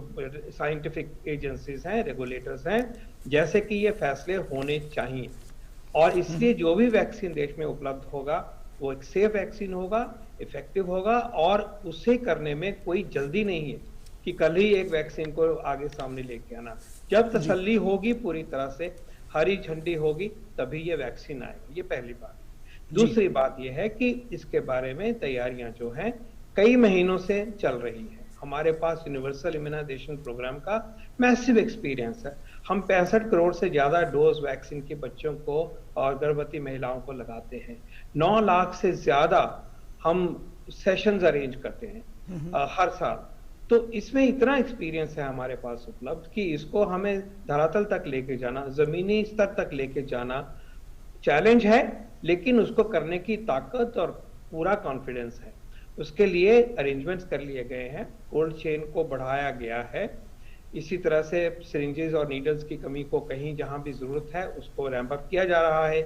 साइंटिफिक एजेंसीज हैं, रेगुलेटर्स हैं, जैसे कि ये फैसले होने चाहिए। और इसलिए जो भी वैक्सीन देश में उपलब्ध होगा वो एक सेफ वैक्सीन होगा, इफेक्टिव होगा, और उसे करने में कोई जल्दी नहीं है कि कल ही एक वैक्सीन को आगे सामने लेके आना। जब तसल्ली होगी, पूरी तरह से हरी झंडी होगी, तभी ये वैक्सीन आएगी। ये पहली बात। दूसरी बात ये है कि इसके बारे में तैयारियां जो हैं कई महीनों से चल रही है। हमारे पास यूनिवर्सल इम्यूनाइजेशन प्रोग्राम का मैसिव एक्सपीरियंस है। हम 65 करोड़ से ज्यादा डोज वैक्सीन के बच्चों को और गर्भवती महिलाओं को लगाते हैं। 9 लाख से ज्यादा हम सेशंस अरेंज करते हैं हर साल। तो इसमें इतना एक्सपीरियंस है हमारे पास उपलब्ध कि इसको हमें धरातल तक लेके जाना, जमीनी स्तर तक लेके जाना चैलेंज है, लेकिन उसको करने की ताकत और पूरा कॉन्फिडेंस है। उसके लिए अरेंजमेंट्स कर लिए गए हैं, कोल्ड चेन को बढ़ाया गया है, इसी तरह से सिरिंजेस और नीडल्स की कमी को कहीं जहां भी जरूरत है उसको रैंप अप किया जा रहा है।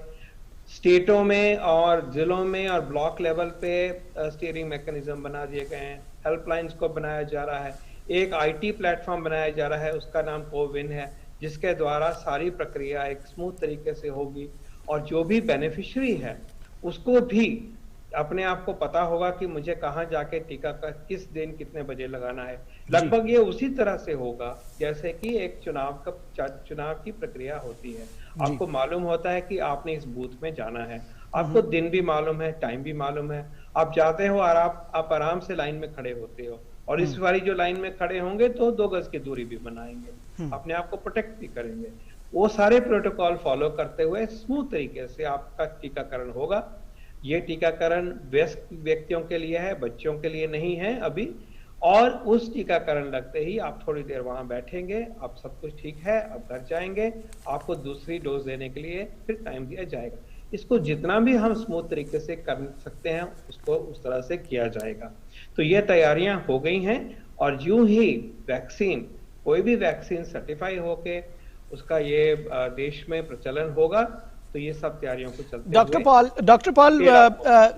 स्टेटों में और जिलों में और ब्लॉक लेवल पे स्टीयरिंग मैकेनिज्म बना दिए गए हैं, हेल्पलाइंस को बनाया जा रहा है, एक आईटी प्लेटफॉर्म बनाया जा रहा है, उसका नाम कोविन है, जिसके द्वारा सारी प्रक्रिया एक स्मूथ तरीके से होगी और जो भी बेनिफिशियरी है उसको भी अपने आप को पता होगा कि मुझे कहाँ जाके टीका का किस दिन कितने बजे लगाना है। लगभग ये उसी तरह से होगा जैसे कि एक चुनाव की प्रक्रिया होती है। आपको मालूम होता है कि आपने इस बूथ में जाना है, आपको दिन भी मालूम है, टाइम भी मालूम है, आप जाते हो और आप आराम से लाइन में खड़े होते हो, और इस बारी जो लाइन में खड़े होंगे तो 2 गज की दूरी भी बनाएंगे, अपने आप को प्रोटेक्ट भी करेंगे। वो सारे प्रोटोकॉल फॉलो करते हुए स्मूथ तरीके से आपका टीकाकरण होगा। ये टीकाकरण वयस्क व्यक्तियों के लिए है, बच्चों के लिए नहीं है अभी। और उस टीकाकरण लगते ही आप थोड़ी देर वहां बैठेंगे, आप सब कुछ ठीक है, अब घर जाएंगे, आपको दूसरी डोज देने के लिए फिर टाइम दिया जाएगा। इसको जितना भी हम स्मूथ तरीके से कर सकते हैं उसको उस तरह से किया जाएगा। तो ये तैयारियां हो गई हैं, और यूं ही वैक्सीन, कोई भी वैक्सीन सर्टिफाई होके उसका ये देश में प्रचलन होगा, तो ये सब तैयारियों को चलते डॉक्टर पॉल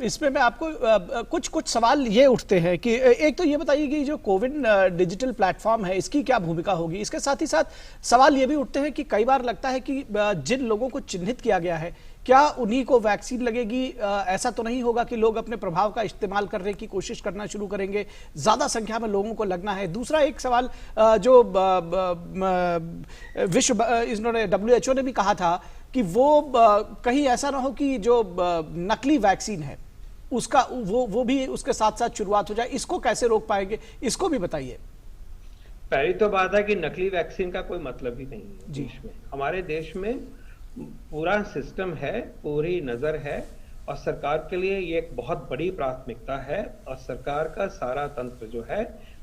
इसमें मैं आपको कुछ सवाल ये उठते हैं कि एक तो ये बताइए कि जो कोविन डिजिटल प्लेटफॉर्म है इसकी क्या भूमिका होगी। इसके साथ ही साथ सवाल ये भी उठते हैं कि कई बार लगता है कि जिन लोगों को चिन्हित किया गया है क्या उन्हीं को वैक्सीन लगेगी। ऐसा तो नहीं होगा कि लोग अपने प्रभाव का इस्तेमाल करने की कोशिश करना शुरू करेंगे, ज्यादा संख्या में लोगों को लगना है। दूसरा एक सवाल जो विश्व इन्होंने WHO ने भी कहा था कि वो कहीं ऐसा ना हो कि जो नकली वैक्सीन है उसका वो भी उसके साथ साथ शुरुआत हो जाए, इसको कैसे रोक पाएंगे, इसको भी बताइए। पहली तो बात है कि नकली वैक्सीन का कोई मतलब ही नहीं है देश में। हमारे देश में पूरा सिस्टम है, पूरी नजर है, और सरकार के लिए ये एक बहुत बड़ी प्राथमिकता है। और सरकार का सारा तंत्र जो है,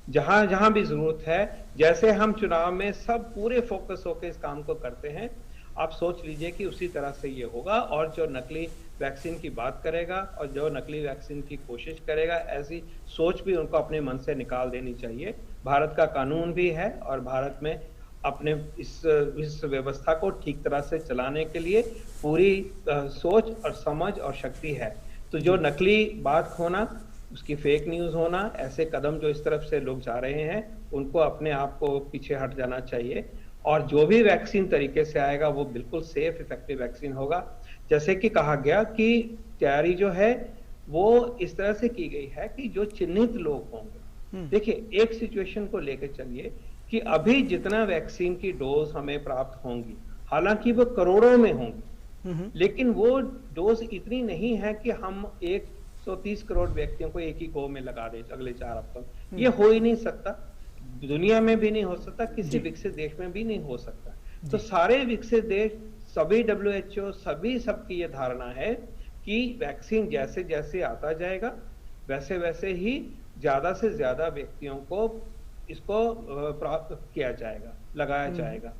जहां जहां भी जरूरत है, जैसे हम चुनाव में सब पूरे फोकस होकर इस काम को करते हैं, आप सोच लीजिए कि उसी तरह से ये होगा। और जो नकली वैक्सीन की बात करेगा और जो नकली वैक्सीन की कोशिश करेगा, ऐसी सोच भी उनको अपने मन से निकाल देनी चाहिए। भारत का कानून भी है और भारत में अपने इस व्यवस्था को ठीक तरह से चलाने के लिए पूरी सोच और समझ और शक्ति है। तो जो नकली बात होना, उसकी फेक न्यूज होना, ऐसे कदम जो इस तरफ से लोग जा रहे हैं, उनको अपने आप को पीछे हट जाना चाहिए। और जो भी वैक्सीन तरीके से आएगा वो बिल्कुल सेफ इफेक्टिव वैक्सीन होगा। जैसे कि कहा गया कि तैयारी जो है वो इस तरह से की गई है कि जो चिन्हित लोग होंगे, देखिए एक सिचुएशन को लेकर चलिए कि अभी जितना वैक्सीन की डोज हमें प्राप्त होंगी, हालांकि वो करोड़ों में होंगी, लेकिन वो डोज इतनी नहीं है कि हम 130 करोड़ व्यक्तियों को एक ही गो में लगा दें अगले 4 हफ्तों में। ये हो ही नहीं सकता, दुनिया में भी नहीं हो सकता, किसी विकसित देश में भी नहीं हो सकता। तो सारे विकसित देश, सभी WHO, सभी सबकी ये धारणा है कि वैक्सीन जैसे जैसे आता जाएगा वैसे वैसे ही ज्यादा से ज्यादा व्यक्तियों को इसको प्राप्त किया जाएगा, लगाया जाएगा।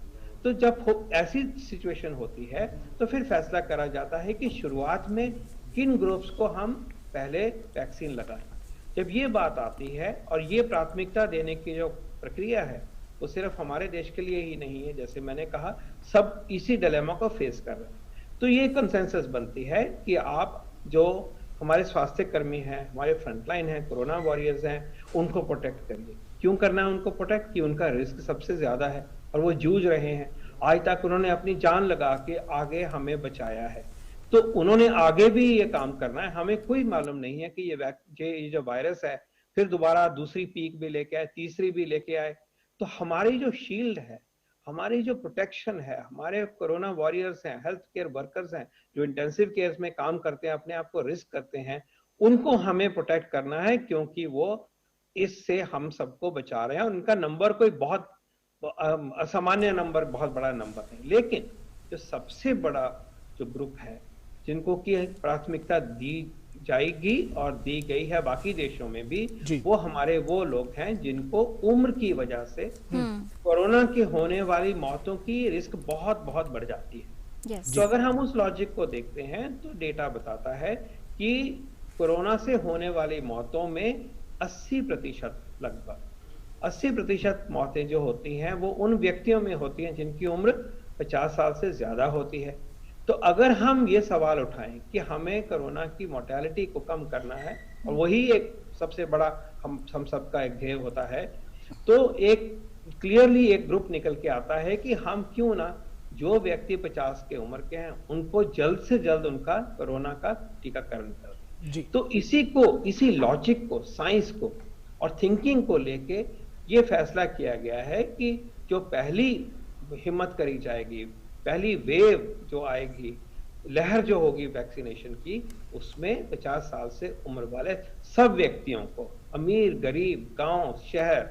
तो जब ऐसी सिचुएशन होती है तो फिर फैसला करा जाता है कि शुरुआत में किन ग्रुप्स को हम पहले वैक्सीन लगाएं। जब ये बात आती है और ये प्राथमिकता देने की जो प्रक्रिया है वो सिर्फ हमारे देश के लिए ही नहीं है, जैसे मैंने कहा सब इसी डिलेमा को फेस कर रहे हैं। तो ये कंसेंसस बनती है कि आप जो हमारे स्वास्थ्य कर्मी हैं, हमारे फ्रंटलाइन हैं, कोरोना वॉरियर्स हैं, उनको प्रोटेक्ट करिए। क्यों करना है उनको प्रोटेक्ट? कि उनका रिस्क सबसे ज्यादा है और वो जूझ रहे हैं। आज तक उन्होंने अपनी जान लगा के आगे हमें बचाया है, तो उन्होंने आगे भी ये काम करना है। हमें कोई मालूम नहीं है कि ये जो वायरस है फिर दोबारा दूसरी पीक भी लेके आए, तीसरी भी लेके आए। तो हमारी जो शील्ड है, हमारी जो प्रोटेक्शन है, हमारे कोरोना वॉरियर्स हैं, हेल्थ केयर वर्कर्स हैं जो इंटेंसिव केयर में काम करते हैं, अपने आप को रिस्क करते हैं, उनको हमें प्रोटेक्ट करना है, क्योंकि वो इससे हम सबको बचा रहे हैं। उनका नंबर कोई बहुत असामान्य नंबर, बहुत बड़ा नंबर है, लेकिन जो सबसे बड़ा जो ग्रुप है जिनको की प्राथमिकता दी जाएगी और दी गई है बाकी देशों में भी, वो हमारे वो लोग हैं जिनको उम्र की वजह से कोरोना के होने वाली मौतों की रिस्क बहुत बहुत बढ़ जाती है। तो अगर हम उस लॉजिक को देखते हैं तो डेटा बताता है कि कोरोना से होने वाली मौतों में 80% लगभग 80% मौतें जो होती हैं वो उन व्यक्तियों में होती हैं जिनकी उम्र 50 साल से ज्यादा होती है। तो अगर हम ये सवाल उठाएं कि हमें कोरोना की मोर्टेलिटी को कम करना है और वही एक सबसे बड़ा हम सबका एक ध्येय होता है, तो एक क्लियरली एक ग्रुप निकल के आता है कि हम क्यों ना जो व्यक्ति 50 के उम्र के हैं उनको जल्द से जल्द उनका कोरोना का टीकाकरण करें। तो इसी लॉजिक को, साइंस को और थिंकिंग को लेके ये फैसला किया गया है कि जो पहली हिम्मत करी जाएगी, पहली वेव जो आएगी, लहर जो होगी वैक्सीनेशन की, उसमें 50 साल से उम्र वाले सब व्यक्तियों को, अमीर गरीब, गांव शहर,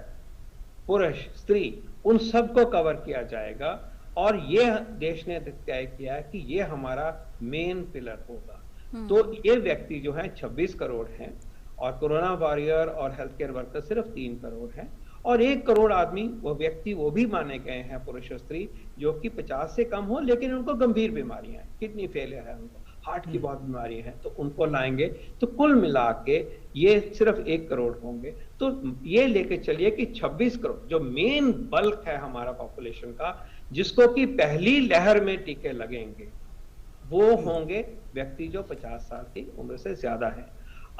पुरुष स्त्री, उन सबको कवर किया जाएगा। और ये देश ने तय किया है कि ये हमारा मेन पिलर होगा। तो ये व्यक्ति जो है 26 करोड़ हैं और कोरोना वॉरियर और हेल्थ केयर वर्कर सिर्फ 3 करोड़ हैं और 1 करोड़ आदमी वो व्यक्ति वो भी माने गए हैं, पुरुष और स्त्री, जो कि 50 से कम हो लेकिन उनको गंभीर बीमारियां हैं, किडनी फेलियर है, उनको हार्ट की बहुत बीमारी है, तो उनको लाएंगे। तो कुल मिला के ये सिर्फ 1 करोड़ होंगे। तो ये लेके चलिए कि 26 करोड़ जो मेन बल्क है हमारा पॉपुलेशन का, जिसको कि पहली लहर में टीके लगेंगे, वो होंगे व्यक्ति जो 50 साल की उम्र से ज्यादा है।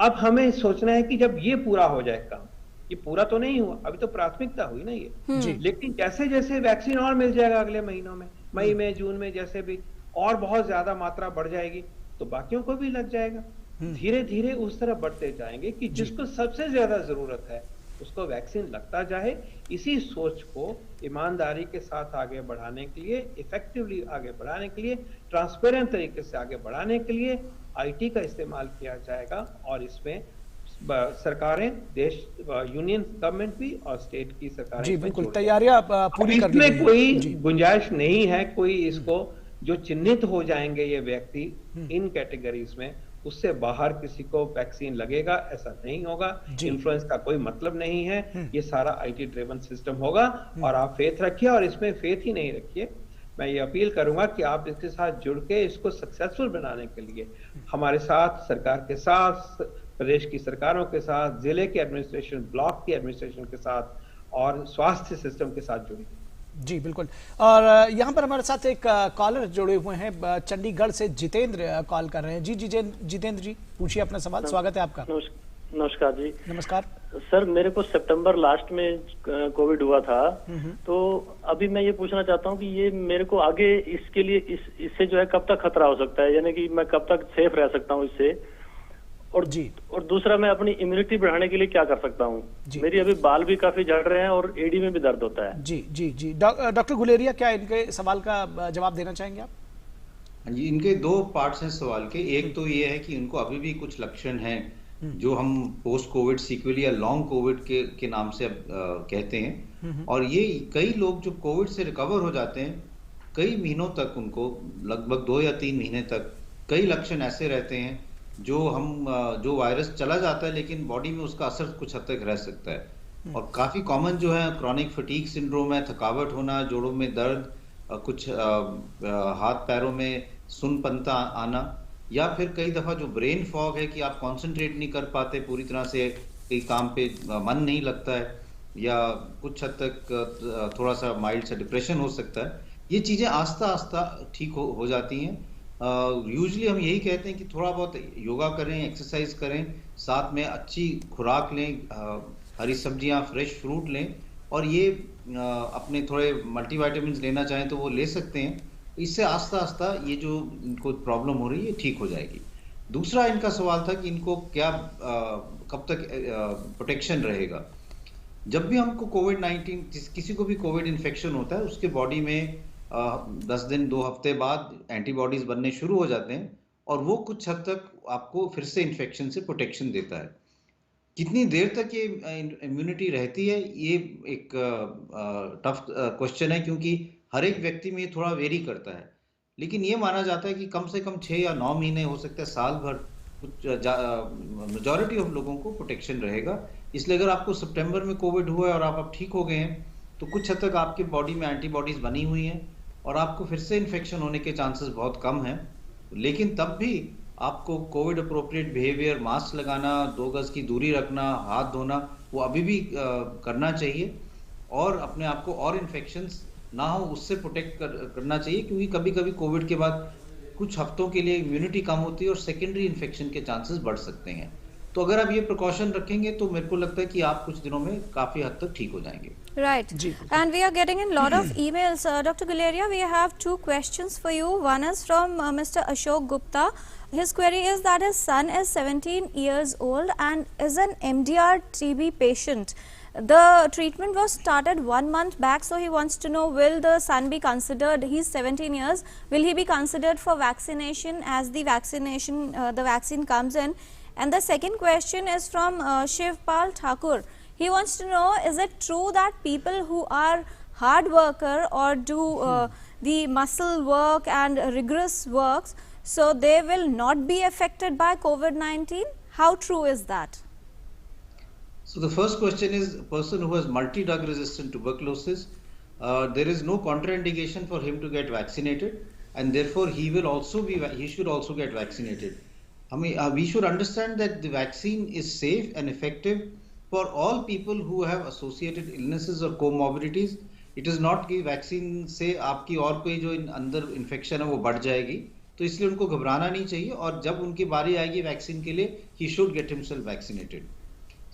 अब हमें सोचना है कि जब ये पूरा हो जाए काम, ये पूरा तो नहीं हुआ, अभी तो प्राथमिकता हुई ना ये, लेकिन जैसे जैसे वैक्सीन और मिल जाएगा अगले महीनों में, मई में, जून में, जैसे भी और बहुत ज्यादा मात्रा बढ़ जाएगी तो बाकियों को भी लग जाएगा। धीरे धीरे उस तरह बढ़ते जाएंगे कि जिसको सबसे ज्यादा जरूरत है उसको वैक्सीन लगता जाए। इसी सोच को ईमानदारी के साथ आगे बढ़ाने के लिए, इफेक्टिवली आगे बढ़ाने के लिए, ट्रांसपेरेंट तरीके से आगे बढ़ाने के लिए आईटी का इस्तेमाल किया जाएगा। और इसमें सरकारें, देश, यूनियन गवर्नमेंट भी और स्टेट की सरकारें जी बिल्कुल तैयारियां पूरी कर ली हैं। इसमें कोई गुंजाइश नहीं है कोई इसको जो चिन्हित हो जाएंगे ये व्यक्ति इन कैटेगरीज में, उससे बाहर किसी को वैक्सीन लगेगा, ऐसा नहीं होगा। इन्फ्लुएंस का कोई मतलब नहीं है, ये सारा आईटी ड्रिवन सिस्टम होगा। और आप फेथ रखिए, और इसमें फेथ ही नहीं रखिए, मैं ये अपील करूंगा कि आप इसके साथ जुड़ के इसको सक्सेसफुल बनाने के लिए हमारे साथ, सरकार के साथ, प्रदेश की सरकारों के साथ, जिले के एडमिनिस्ट्रेशन, ब्लॉक की एडमिनिस्ट्रेशन के साथ और स्वास्थ्य सिस्टम के साथ जुड़िए। जी बिल्कुल। और यहाँ पर हमारे साथ एक कॉलर जुड़े हुए हैं, चंडीगढ़ से जितेंद्र कॉल कर रहे हैं। जी जितेंद्र जी, पूछिए अपना सवाल, स्वागत है आपका। नमस्कार जी। नमस्कार सर, मेरे को सितंबर लास्ट में कोविड हुआ था, तो अभी मैं ये पूछना चाहता हूँ कि ये मेरे को आगे इसके लिए इससे जो है कब तक खतरा हो सकता है, यानी कि मैं कब तक सेफ रह सकता हूँ इससे, और दूसरा मैं अपनी इम्यूनिटी बढ़ाने के लिए क्या कर सकता हूँ। मेरी अभी बाल भी काफी झड़ रहे हैं और एडी में भी दर्द होता है। जी डॉक्टर गुलेरिया, क्या इनके सवाल का जवाब देना चाहेंगे आप? जी, इनके 2 पार्ट्स हैं सवाल के। एक तो ये है कि उनको अभी भी कुछ लक्षण हैं जो हम पोस्ट कोविड सीक्वली या लॉन्ग कोविड के नाम से अब कहते हैं, और ये कई लोग जो कोविड से रिकवर हो जाते हैं कई महीनों तक, उनको लगभग 2 या 3 महीने तक कई लक्षण ऐसे रहते हैं जो वायरस चला जाता है लेकिन बॉडी में उसका असर कुछ हद तक रह सकता है। और काफी कॉमन जो है क्रॉनिक फटीग सिंड्रोम है, थकावट होना, जोड़ों में दर्द, कुछ हाथ पैरों में सुनपनता आना, या फिर कई दफा जो ब्रेन फॉग है कि आप कंसंट्रेट नहीं कर पाते पूरी तरह से, कई काम पे मन नहीं लगता है, या कुछ हद तक थोड़ा सा माइल्ड सा डिप्रेशन हो सकता है। ये चीजें आस्ता आस्ता ठीक हो जाती हैं। यूजुअली हम यही कहते हैं कि थोड़ा बहुत योगा करें, एक्सरसाइज करें, साथ में अच्छी खुराक लें, हरी सब्जियां, फ्रेश फ्रूट लें, और ये अपने थोड़े मल्टीविटामिन्स लेना चाहें तो वो ले सकते हैं। इससे आस्ता आस्ता ये जो इनको प्रॉब्लम हो रही है ठीक हो जाएगी। दूसरा इनका सवाल था कि इनको क्या कब तक प्रोटेक्शन रहेगा। जब भी हमको कोविड-19, किसी को भी कोविड इन्फेक्शन होता है, उसके बॉडी में 10 दिन 2 हफ्ते बाद एंटीबॉडीज बनने शुरू हो जाते हैं, और वो कुछ हद तक आपको फिर से इन्फेक्शन से प्रोटेक्शन देता है। कितनी देर तक ये इम्यूनिटी रहती है, ये एक टफ क्वेश्चन है, क्योंकि हर एक व्यक्ति में ये थोड़ा वेरी करता है। लेकिन ये माना जाता है कि कम से कम 6 या 9 महीने, हो सकता है साल भर, मेजॉरिटी ऑफ लोगों को प्रोटेक्शन रहेगा। इसलिए अगर आपको सितंबर में कोविड हुआ है और आप अब ठीक हो गए हैं, तो कुछ हद तक आपकी बॉडी में एंटीबॉडीज बनी हुई हैं और आपको फिर से इन्फेक्शन होने के चांसेस बहुत कम हैं। लेकिन तब भी आपको कोविड अप्रोप्रिएट बिहेवियर, मास्क लगाना, 2 गज की दूरी रखना, हाथ धोना, वो अभी भी करना चाहिए और अपने आप को और इन्फेक्शंस ना हो उससे प्रोटेक्ट करना चाहिए, क्योंकि कभी कभी कोविड के बाद कुछ हफ्तों के लिए इम्यूनिटी कम होती है और सेकेंडरी इन्फेक्शन के चांसेस बढ़ सकते हैं। तो अगर आप ये प्रिकॉशन रखेंगे तो मेरे को लगता है कि आप कुछ दिनों में काफी हद तक ठीक हो जाएंगे। Right. And we are getting in a lot of emails. Dr. Guleria, we have 2 questions for you. One is from Mr. Ashok Gupta. His query is that his son is 17 years old and is an MDR TB patient. The treatment was started 1 month back, so he wants to know, will the son be considered, he's 17 years, will he be considered for vaccination as the vaccine comes in? And the second question is from Shivpal Thakur. He wants to know, is it true that people who are hard worker or do the muscle work and rigorous works, so they will not be affected by COVID-19? How true is that? So the first question is, a person who has multi-drug resistant tuberculosis, there is no contraindication for him to get vaccinated, and therefore he should also get vaccinated. We should understand that the vaccine is safe and effective for all people who have associated illnesses or comorbidities. It is not कि वैक्सीन से आपकी और कोई जो अंदर इन्फेक्शन है वो बढ़ जाएगी, तो इसलिए उनको घबराना नहीं चाहिए और जब उनकी बारी आएगी वैक्सीन के लिए, he should get himself vaccinated.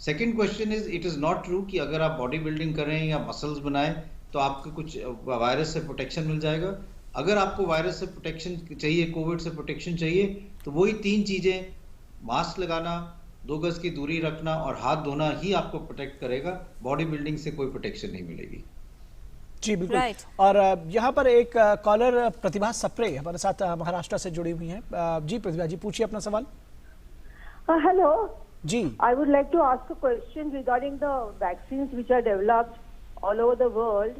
Second question is, it is not true कि अगर आप बॉडी बिल्डिंग करें या मसल्स बनाएं तो आपको कुछ वायरस से प्रोटेक्शन मिल जाएगा। अगर आपको वायरस से प्रोटेक्शन चाहिए, कोविड से प्रोटेक्शन चाहिए, तो वही 3 चीजें, मास्क लगाना, 2 गज की दूरी रखना और हाथ धोना ही आपको प्रोटेक्ट करेगा। बॉडी बिल्डिंग से कोई प्रोटेक्शन नहीं मिलेगी। जी बिल्कुल। और यहाँ पर एक कॉलर प्रतिभा सप्रे हमारे साथ महाराष्ट्र से जुड़ी हुई हैं। जी प्रतिभा जी, पूछिए अपना सवाल। हेलो जी, I would like to ask a question regarding the vaccines which are developed all over the world.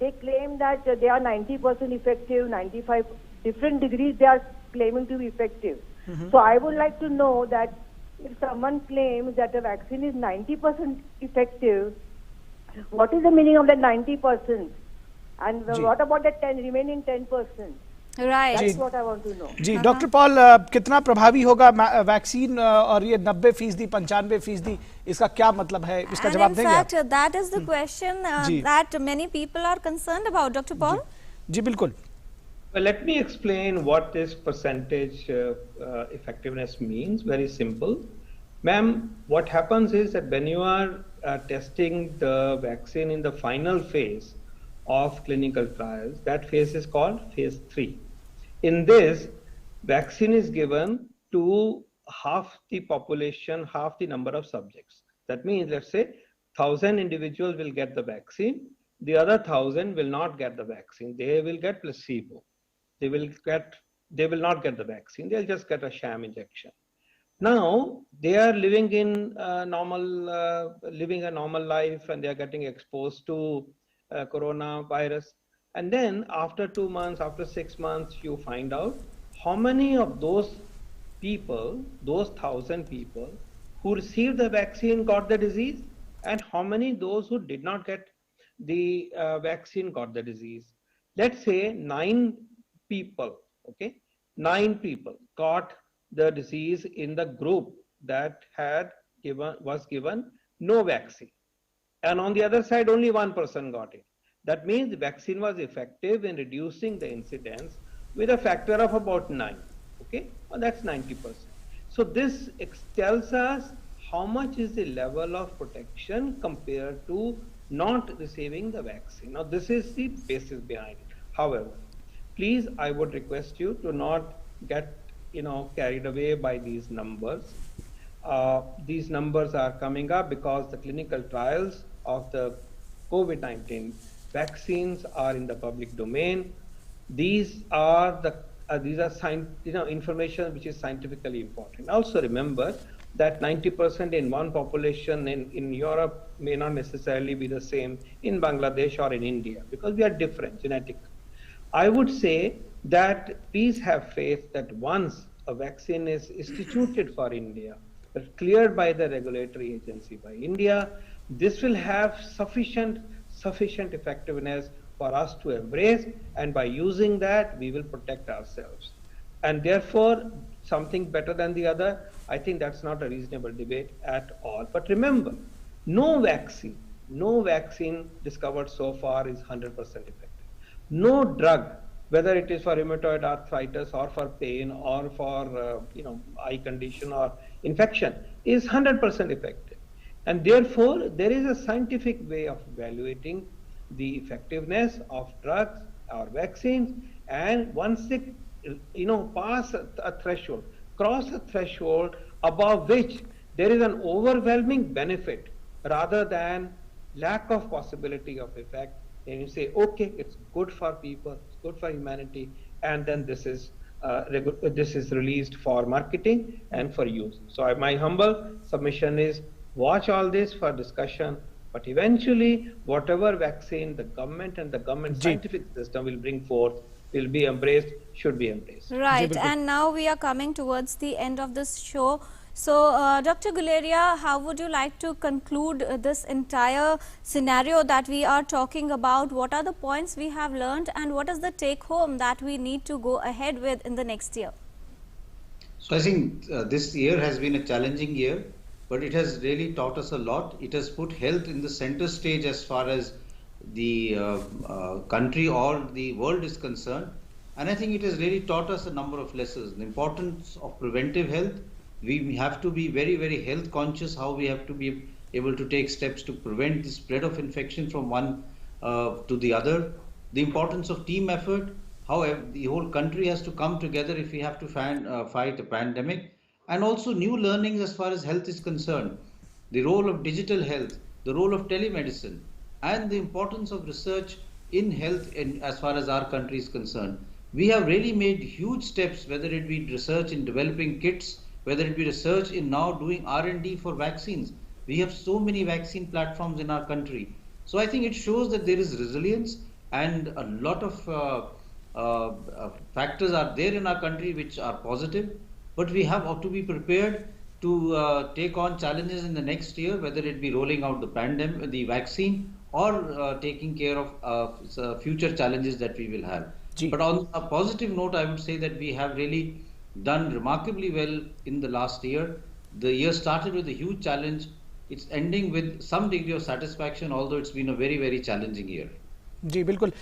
They claim that they are 90% effective, 95 different degrees they are claiming to be effective. So I would like to know that if someone claims that a vaccine is 90% effective, what is the meaning of that 90%? And what about the remaining 10%? Right. That's what I want to know. जी डॉक्टर पॉल, कितना प्रभावी होगा वैक्सीन और ये 90%, 95%, इसका क्या मतलब है, इसका जवाब देंगे आप? In fact, that is the question that many people are concerned about, Dr. Paul. जी बिल्कुल। Well, let me explain what this percentage effectiveness means. Very simple. Ma'am, what happens is that when you are testing the vaccine in the final phase of clinical trials, that phase is called phase 3. In this, vaccine is given to half the population, half the number of subjects. That means, let's say 1,000 individuals will get the vaccine, the other 1,000 will not get the vaccine. They will get placebo. They will not get the vaccine. They'll just get a sham injection. Now they are living in a normal life, and they are getting exposed to coronavirus. And then after 2 months, after 6 months, you find out how many of those people, those 1,000 people who received the vaccine got the disease, and how many those who did not get the vaccine got the disease. Let's say 9 people, okay, 9 people got the disease in the group that was given no vaccine, and on the other side only 1 person got it. That means the vaccine was effective in reducing the incidence with a factor of about 9. Okay, well, that's 90%. So this tells us how much is the level of protection compared to not receiving the vaccine. Now this is the basis behind it. However, please, I would request you to not get carried away by these numbers. These numbers are coming up because the clinical trials of the COVID-19 vaccines are in the public domain. These are information which is scientifically important. Also remember that 90% in one population in Europe may not necessarily be the same in Bangladesh or in India, because we are different genetically. I would say that please have faith that once a vaccine is instituted for India, but cleared by the regulatory agency by India, this will have sufficient effectiveness for us to embrace, and by using that, we will protect ourselves. And therefore, something better than the other, I think that's not a reasonable debate at all. But remember, no vaccine discovered so far is 100% effective. No drug, whether it is for rheumatoid arthritis or for pain or for eye condition or infection, is 100% effective. And therefore, there is a scientific way of evaluating the effectiveness of drugs or vaccines, and once they pass a threshold, cross a threshold above which there is an overwhelming benefit rather than lack of possibility of effect, and you say, okay, it's good for people, it's good for humanity, and then this is released for marketing and for use. So my humble submission is, watch all this for discussion, but eventually whatever vaccine the government and the government scientific system will bring forth will be embraced, should be embraced. Right, and now we are coming towards the end of this show. So, Dr. Guleria, how would you like to conclude this entire scenario that we are talking about? What are the points we have learned, and what is the take home that we need to go ahead with in the next year? So I think this year has been a challenging year, but it has really taught us a lot. It has put health in the center stage as far as the country or the world is concerned. And I think it has really taught us a number of lessons. The importance of preventive health. We have to be very, very health conscious, how we have to be able to take steps to prevent the spread of infection from one to the other. The importance of team effort, how the whole country has to come together if we have to fight a pandemic. And also new learnings as far as health is concerned. The role of digital health, the role of telemedicine, and the importance of research in health as far as our country is concerned. We have really made huge steps, whether it be research in developing kits, whether it be research in now doing R&D for vaccines. We have so many vaccine platforms in our country. So I think it shows that there is resilience, and a lot of factors are there in our country which are positive, but we have to be prepared to take on challenges in the next year, whether it be rolling out the pandemic, the vaccine, or taking care of future challenges that we will have. But on a positive note, I would say that we have really done remarkably well in the last year. The year started with a huge challenge. It's ending with some degree of satisfaction, although it's been a very, very challenging year. जी बिल्कुल।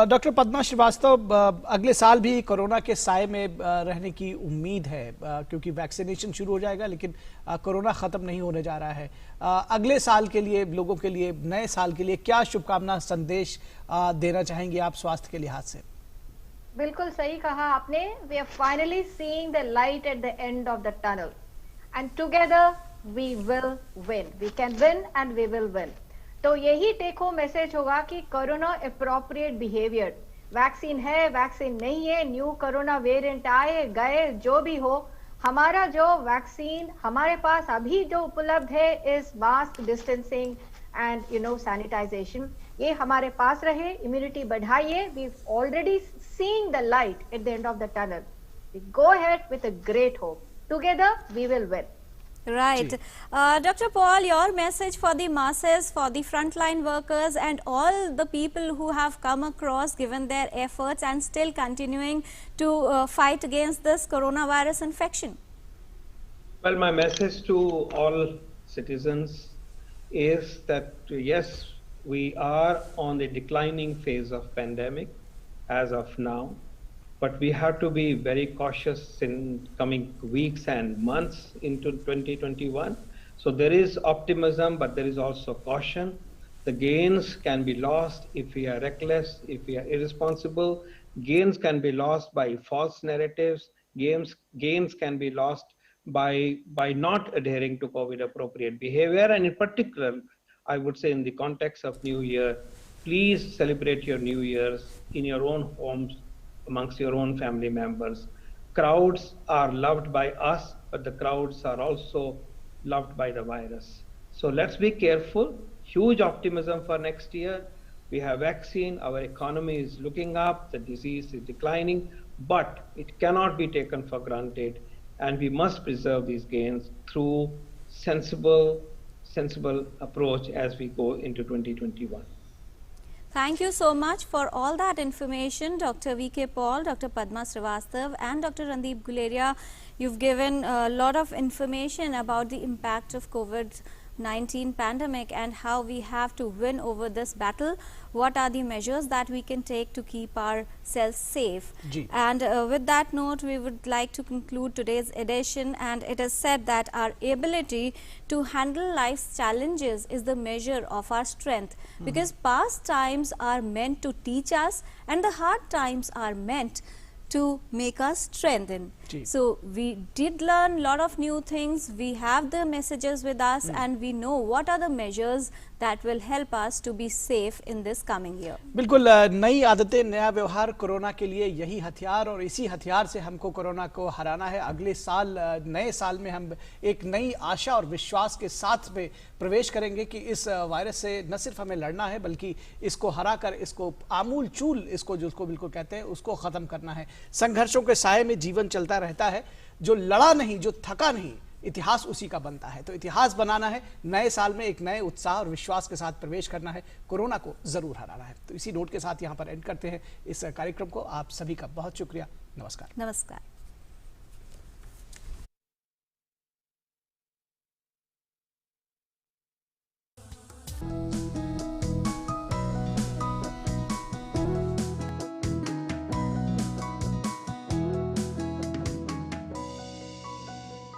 डॉक्टर पद्मा श्रीवास्तव, अगले साल भी कोरोना के साए में रहने की उम्मीद है, क्योंकि वैक्सीनेशन शुरू हो जाएगा, लेकिन कोरोना ख़त्म नहीं होने जा रहा है। अगले साल के लिए, लोगों के लिए, नए साल के लिए क्या शुभकामना संदेश देना चाहेंगे आप स्वास्थ्य के लिहाज से? बिल्कुल सही कहा आपने। We are finally seeing the light at the end of the tunnel, and together we will win. We can win and we will win. तो यही टेक होम मैसेज होगा कि कोरोना अप्रोप्रिएट बिहेवियर, वैक्सीन है, वैक्सीन नहीं है, न्यू कोरोना वेरिएंट आए गए, जो भी हो, हमारा जो वैक्सीन हमारे पास अभी जो उपलब्ध है is mask, distancing and sanitization, ये हमारे पास रहे, इम्यूनिटी बढ़ाइए। We already seeing the light at the end of the tunnel. We go ahead with a great hope. Together we will win. Right. Dr. Paul, your message for the masses, for the frontline workers and all the people who have come across, given their efforts and still continuing to fight against this coronavirus infection? Well, my message to all citizens is that yes, we are on the declining phase of pandemic as of now. But we have to be very cautious in coming weeks and months into 2021. So there is optimism, but there is also caution. The gains can be lost if we are reckless, if we are irresponsible. Gains can be lost by false narratives. Gains can be lost by not adhering to COVID appropriate behavior. And in particular, I would say in the context of New Year, please celebrate your New Year's in your own homes, amongst your own family members. Crowds are loved by us, but the crowds are also loved by the virus. So let's be careful. Huge optimism for next year, We have vaccine, our economy is looking up, the disease is declining, but it cannot be taken for granted, and we must preserve these gains through sensible approach as we go into 2021. Thank you so much for all that information, Dr. V.K. Paul, Dr. Padma Srivastav and Dr. Randeep Guleria. You've given a lot of information about the impact of COVID-19 pandemic and how we have to win over this battle. What are the measures that we can take to keep ourselves safe? And with that note, we would like to conclude today's edition, and it is said that our ability to handle life's challenges is the measure of our strength, because past times are meant to teach us and the hard times are meant to make us strengthen. So we did learn a lot of new things. We have the messages with us and we know what are the measures that will help us to be safe in this coming year. बिल्कुल नई आदतें, नया व्यवहार कोरोना के लिए यही हथियार, और इसी हथियार से हमको कोरोना को हराना है। अगले साल, नए साल में हम एक नई आशा और विश्वास के साथ में प्रवेश करेंगे कि इस वायरस से न सिर्फ हमें लड़ना है बल्कि इसको हराकर, इसको आमूल चूल, इसको जिसको बिल्कुल कहते हैं, उसको खत्म करना है। संघर्षों के साए में जीवन चलता रहता है। जो लड़ा नहीं, जो थका नहीं, इतिहास उसी का बनता है। तो इतिहास बनाना है, नए साल में एक नए उत्साह और विश्वास के साथ प्रवेश करना है, कोरोना को जरूर हराना है। तो इसी नोट के साथ यहाँ पर एंड करते हैं इस कार्यक्रम को। आप सभी का बहुत शुक्रिया। नमस्कार। नमस्कार।